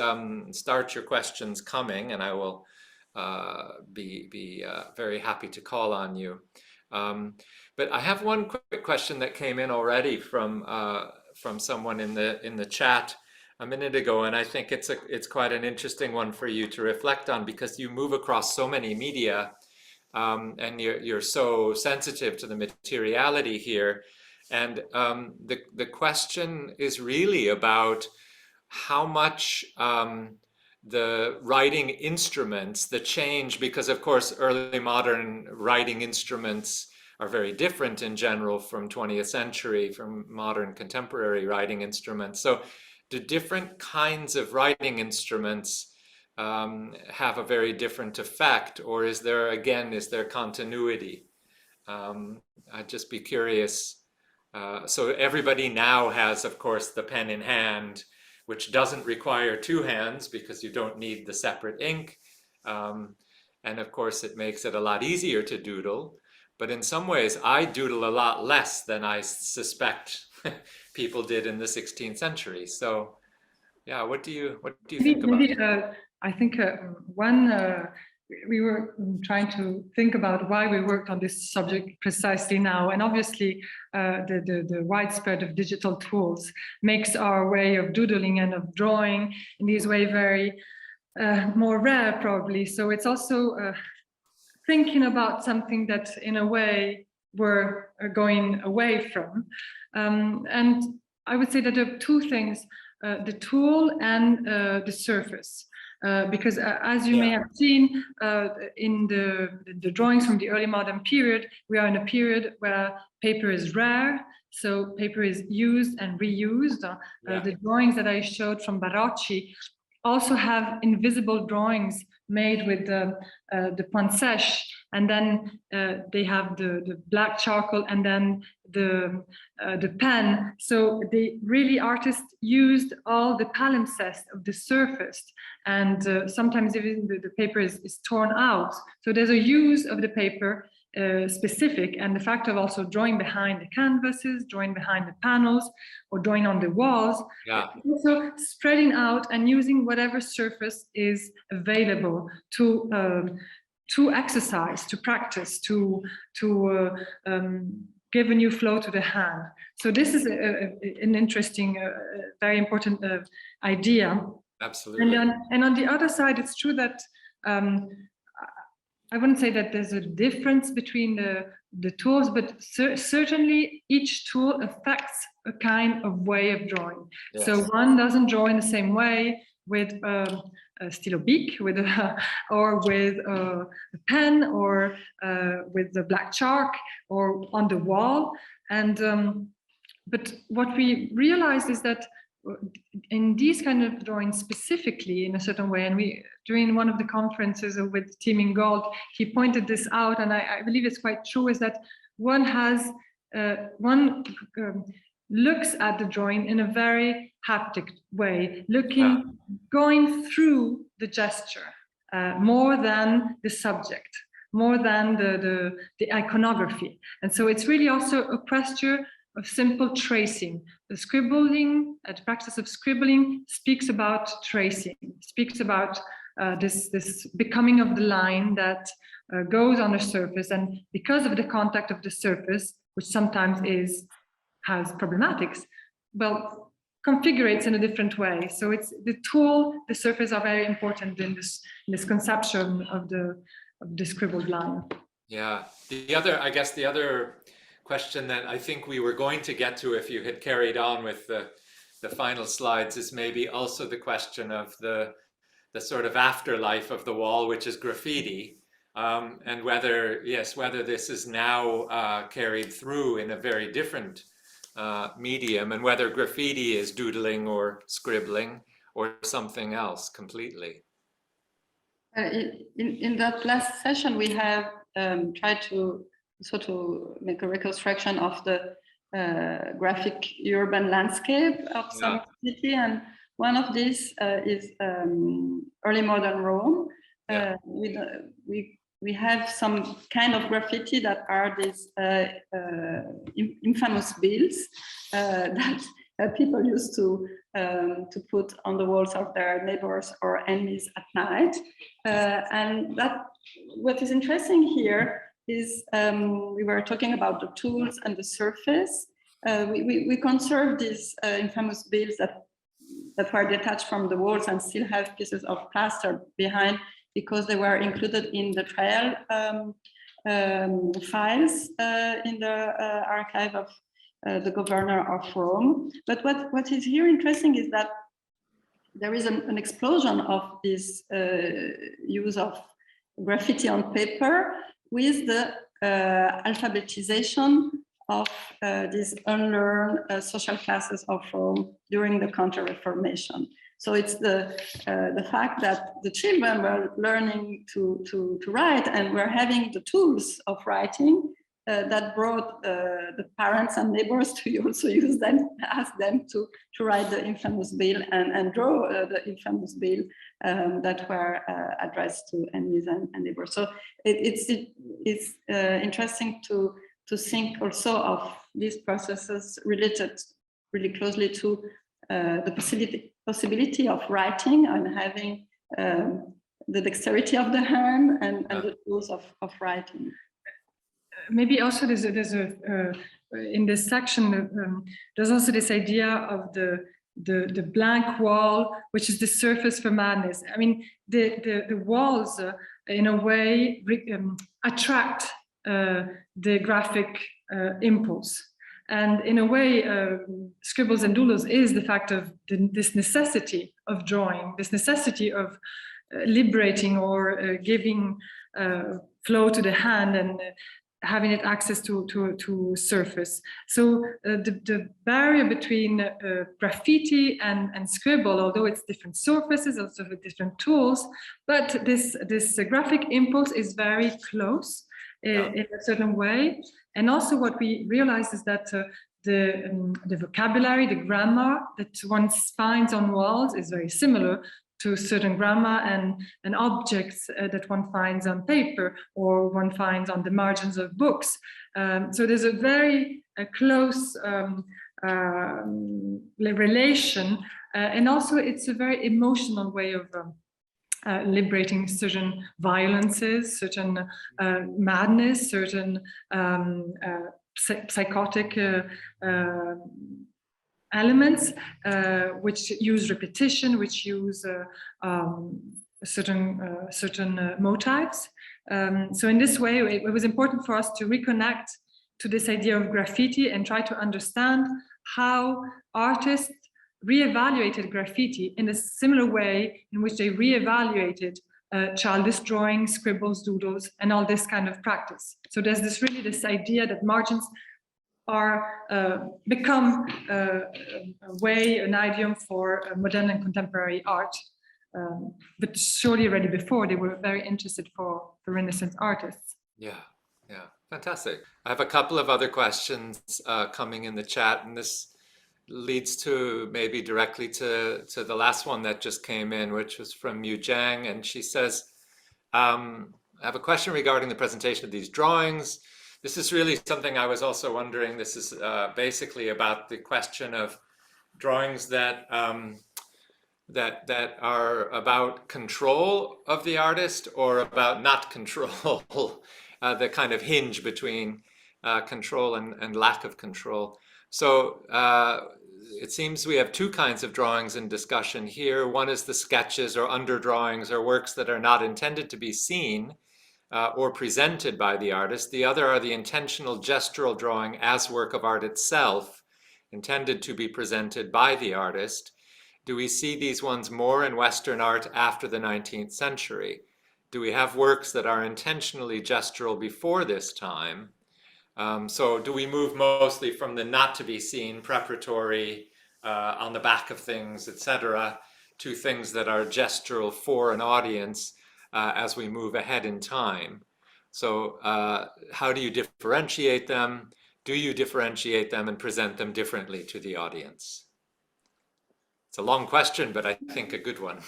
start your questions coming, and I will be very happy to call on you. But I have one quick question that came in already from someone in the chat a minute ago, and I think it's quite an interesting one for you to reflect on, because you move across so many media, and you're so sensitive to the materiality here. And the question is really about how much the writing instruments, the change, because of course early modern writing instruments are very different in general from 20th century, from modern contemporary writing instruments. So do different kinds of writing instruments have a very different effect, or is there continuity? I'd just be curious. So everybody now has, of course, the pen in hand, which doesn't require two hands because you don't need the separate ink. And of course, it makes it a lot easier to doodle. But in some ways, I doodle a lot less than I suspect people did in the 16th century. So, yeah, what do you think about that? I think we were trying to think about why we worked on this subject precisely now, and obviously the widespread of digital tools makes our way of doodling and of drawing in this way very more rare, probably. So it's also thinking about something that in a way we're going away from. And I would say that there are two things, the tool and the surface. Because as you may have seen in the drawings from the early modern period, we are in a period where paper is rare, so paper is used and reused. The drawings that I showed from Barocci also have invisible drawings made with the point sèche, and then they have the black charcoal and then the pen. So artists used all the palimpsest of the surface, and sometimes even the paper is torn out. So there's a use of the paper specific, and the fact of also drawing behind the canvases, drawing behind the panels, or drawing on the walls, also spreading out and using whatever surface is available to exercise, to practice, to give a new flow to the hand. So this is an interesting, very important idea. Absolutely. And on the other side, it's true that I wouldn't say that there's a difference between the tools, but certainly each tool affects a kind of way of drawing. Yes. So one doesn't draw in the same way with a stylo bic, or with a pen, or with the black chalk, or on the wall. And but what we realized is that in these kind of drawings specifically in a certain way, and during one of the conferences with Team in Gold, he pointed this out, and I believe it's quite true, is that one looks at the drawing in a very haptic way, going through the gesture more than the subject, more than the iconography. And so it's really also a question of simple tracing. The scribbling, the practice of scribbling speaks about tracing, speaks about this becoming of the line that goes on the surface, and because of the contact of the surface, which sometimes has problematics, well, configurates in a different way. So it's the tool, the surface are very important in this conception of the scribbled line. Yeah, I guess the other question that I think we were going to get to if you had carried on with the final slides is maybe also the question of the sort of afterlife of the wall, which is graffiti, and whether this is now carried through in a very different medium, and whether graffiti is doodling or scribbling or something else completely. In that last session, we have tried to sort of make a reconstruction of the graphic urban landscape of some city, and one of these is early modern Rome. We have some kind of graffiti that are these infamous bills that people used to put on the walls of their neighbors or enemies at night. And that what is interesting here is we were talking about the tools and the surface. We conserve these infamous bills that were detached from the walls and still have pieces of plaster behind, because they were included in the trial files in the archive of the governor of Rome. But what is here interesting is that there is an explosion of this use of graffiti on paper with the alphabetization of these unlearned social classes of Rome during the Counter-Reformation. So it's the fact that the children were learning to write and were having the tools of writing that brought the parents and neighbors to also use them, ask them to write the infamous bill and draw the infamous bill that were addressed to enemies and neighbors. So it's interesting to think also of these processes related really closely to the possibility of writing and having the dexterity of the hand and the tools of writing. Maybe also there's a in this section there's also this idea of the blank wall, which is the surface for madness. I mean, the walls in a way attract the graphic impulse. And in a way, Scribbles and Doodles is the fact of this necessity of drawing, this necessity of liberating or giving flow to the hand and having it access to surface. So the barrier between graffiti and scribble, although it's different surfaces, also with different tools, but this graphic impulse is very close in a certain way. And also what we realize is that the vocabulary, the grammar that one finds on walls is very similar to certain grammar and objects that one finds on paper or one finds on the margins of books. So there's a very close relation, and also it's a very emotional way of liberating certain violences, certain madness, certain psychotic elements which use repetition, which use certain motifs. So in this way, it was important for us to reconnect to this idea of graffiti and try to understand how artists reevaluated graffiti in a similar way in which they reevaluated childish drawings, scribbles, doodles, and all this kind of practice. So there's this idea that margins are become a way, an idiom for modern and contemporary art. But surely already before, they were very interested for Renaissance artists. Yeah, fantastic. I have a couple of other questions coming in the chat, and this leads to maybe directly to the last one that just came in, which was from Yu Zhang, and she says, I have a question regarding the presentation of these drawings. This is really something I was also wondering. This is basically about the question of drawings that that are about control of the artist or about not control, the kind of hinge between control and lack of control. So it seems we have two kinds of drawings in discussion here. One is the sketches or underdrawings or works that are not intended to be seen or presented by the artist. The other are the intentional gestural drawing as work of art itself, intended to be presented by the artist. Do we see these ones more in Western art after the 19th century? Do we have works that are intentionally gestural before this time? So do we move mostly from the not to be seen, preparatory, on the back of things, etc., to things that are gestural for an audience as we move ahead in time? So how do you differentiate them? Do you differentiate them and present them differently to the audience? It's a long question, but I think a good one.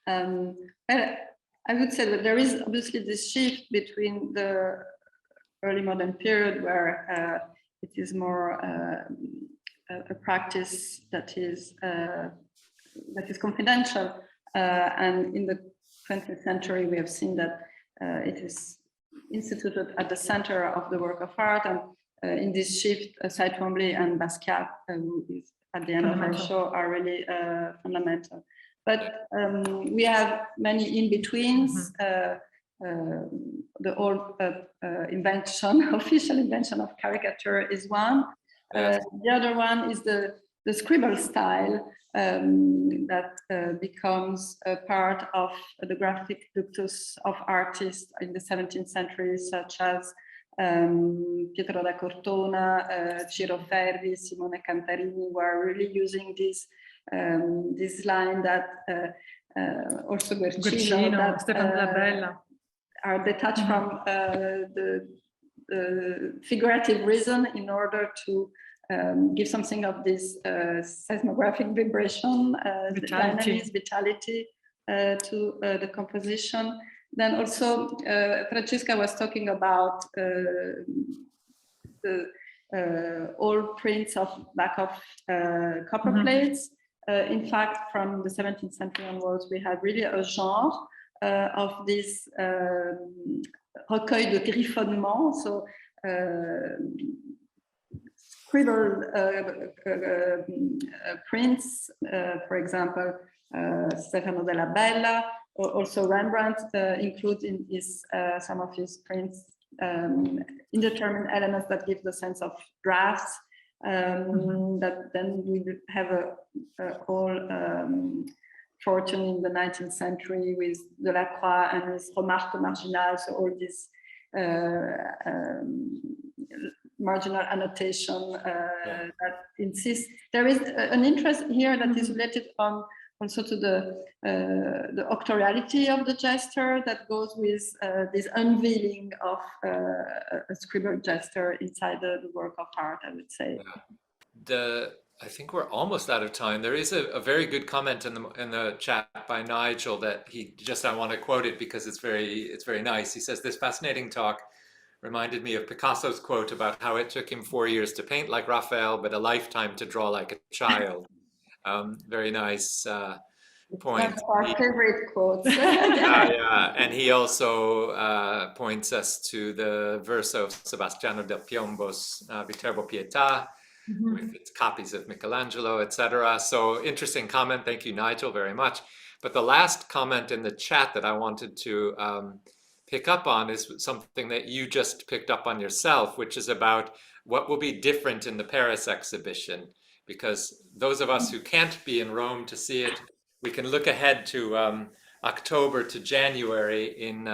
I would say that there is obviously this shift between the early modern period where it is more a practice that is confidential, and in the 20th century we have seen that it is instituted at the center of the work of art, and in this shift, Cy Twombly and Basquiat, who is at the end of our show, are really fundamental. But we have many in-betweens. The old official invention of caricature is one. The other one is the scribble style that becomes a part of the graphic ductus of artists in the 17th century, such as Pietro da Cortona, Ciro Ferri, Simone Cantarini, who are really using this line that also Guercino, that, Stefano Labella, are detached from the figurative reason in order to give something of this seismographic vibration, dynamism, vitality to the composition. Then also Francesca was talking about the old prints of back of copper plates. In fact, from the 17th century onwards, we had really a genre of this recueil de griffonnement, so scribbled prints, for example, Stefano della Bella, or also Rembrandt includes in his some of his prints indeterminate elements that give the sense of drafts. That then we have a whole fortune in the 19th century with Delacroix and his Remarques marginales, so all this marginal annotation that insists. There is an interest here that is related on also to the octoriality of the gesture that goes with this unveiling of a scribbled gesture inside the work of art, I would say. Yeah. I think we're almost out of time. There is a very good comment in the chat by Nigel that I want to quote it because it's very nice. He says, "This fascinating talk reminded me of Picasso's quote about how it took him 4 years to paint like Raphael, but a lifetime to draw like a child." Very nice point. That's our favorite quote. Yeah. And he also points us to the verse of Sebastiano del Piombo's Viterbo Pietà, with its copies of Michelangelo, etc. So interesting comment. Thank you, Nigel, very much. But the last comment in the chat that I wanted to pick up on is something that you just picked up on yourself, which is about what will be different in the Paris exhibition. Because those of us who can't be in Rome to see it, we can look ahead to October to January in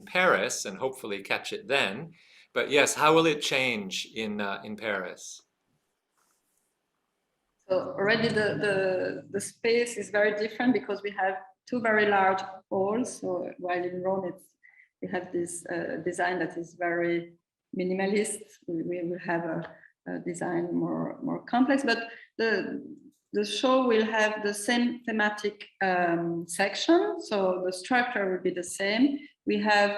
Paris and hopefully catch it then. But yes, how will it change in Paris? So already the space is very different because we have two very large halls. So while in Rome we have this design that is very minimalist, we will have a design more complex, but the show will have the same thematic section, so the structure will be the same. We have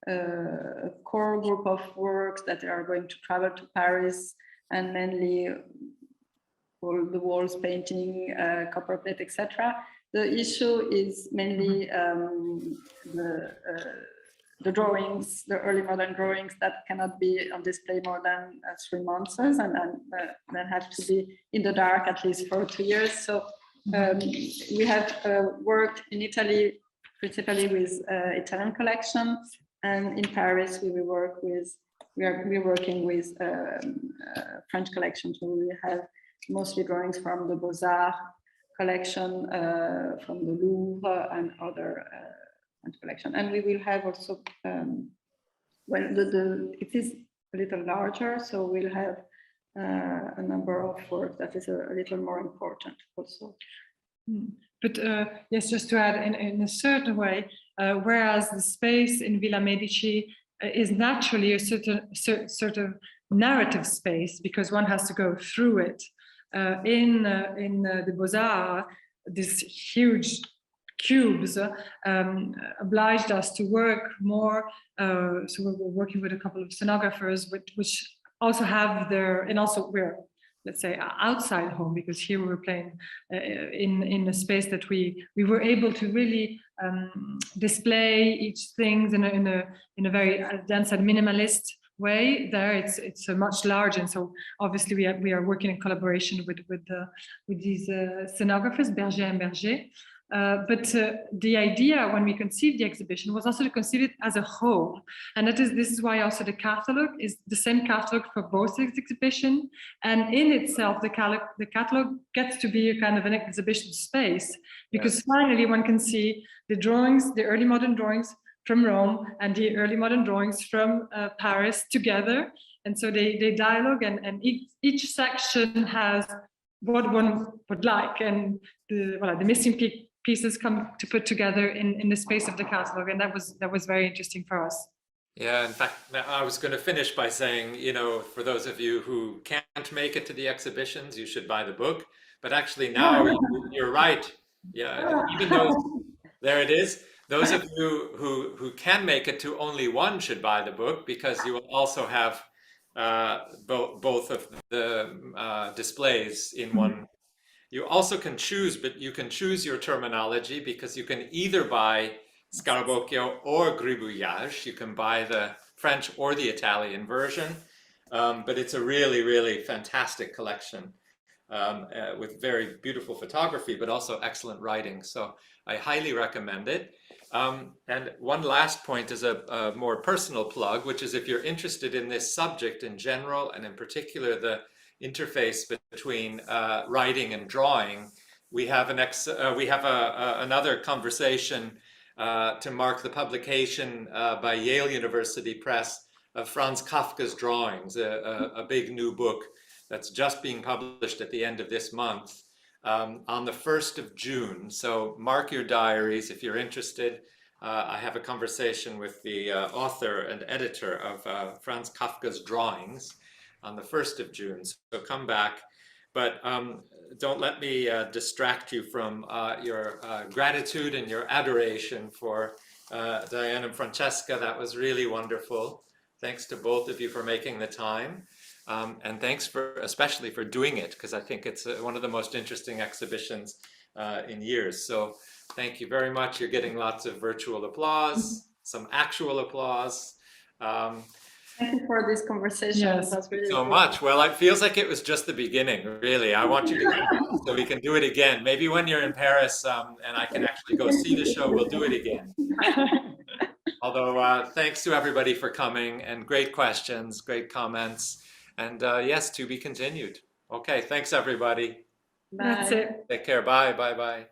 a core group of works that are going to travel to Paris and mainly all the walls painting, copper plate, etc. The issue is mainly the drawings, the early modern drawings that cannot be on display more than 3 months and then have to be in the dark at least for 2 years. So we have worked in Italy principally with Italian collections, and in Paris we're working with French collections. So we have mostly drawings from the Beaux-Arts collection, from the Louvre and other collection. And we will have also, it is a little larger, so we'll have a number of works that is a little more important also. But yes, just to add, in a certain way, whereas the space in Villa Medici is naturally a sort of narrative space because one has to go through it. In the Beaux-Arts, these huge cubes obliged us to work more. So we're working with a couple of scenographers, which also have and also we're, let's say, outside home, because here we were playing in a space that we were able to really display each things in a very dense and minimalist way. There it's a much larger, and so obviously we are working in collaboration with these scenographers, Berger and Berger. But the idea when we conceived the exhibition was also to conceive it as a whole, and this is why also the catalog is the same catalog for both exhibition, and in itself the catalog gets to be a kind of an exhibition space, because finally one can see the drawings, the early modern drawings from Rome and the early modern drawings from Paris together, and so they dialogue, and each section has what one would like, and the missing pieces come to put together in the space of the catalog, and that was very interesting for us. Yeah, in fact, I was going to finish by saying, for those of you who can't make it to the exhibitions, you should buy the book. But actually now you're right. Yeah, even though there it is. Those of you who can make it to only one should buy the book, because you will also have both of the displays in one. You also can choose, but you can choose your terminology, because you can either buy Scarabocchio or Gribouillage. You can buy the French or the Italian version, but it's a really, really fantastic collection with very beautiful photography, but also excellent writing. So I highly recommend it. And one last point is a more personal plug, which is if you're interested in this subject in general, and in particular the interface between writing and drawing, we have another conversation to mark the publication by Yale University Press of Franz Kafka's drawings, a big new book that's just being published at the end of this month, on the 1st of June. So mark your diaries if you're interested. I have a conversation with the author and editor of Franz Kafka's drawings on the 1st of June. So come back, but don't let me distract you from your gratitude and your adoration for Diane and Francesca. That was really wonderful. Thanks to both of you for making the time. And thanks especially for doing it, because I think it's one of the most interesting exhibitions in years. So thank you very much. You're getting lots of virtual applause, some actual applause. Thank you for this conversation. Yes. That's really So good. much. Well, it feels like it was just the beginning, really. I want you to come so we can do it again. Maybe when you're in Paris and I can actually go see the show, we'll do it again. Although, thanks to everybody for coming, and great questions, great comments. And yes, to be continued. Okay, thanks everybody. Bye. That's it. Take care. Bye, bye, bye.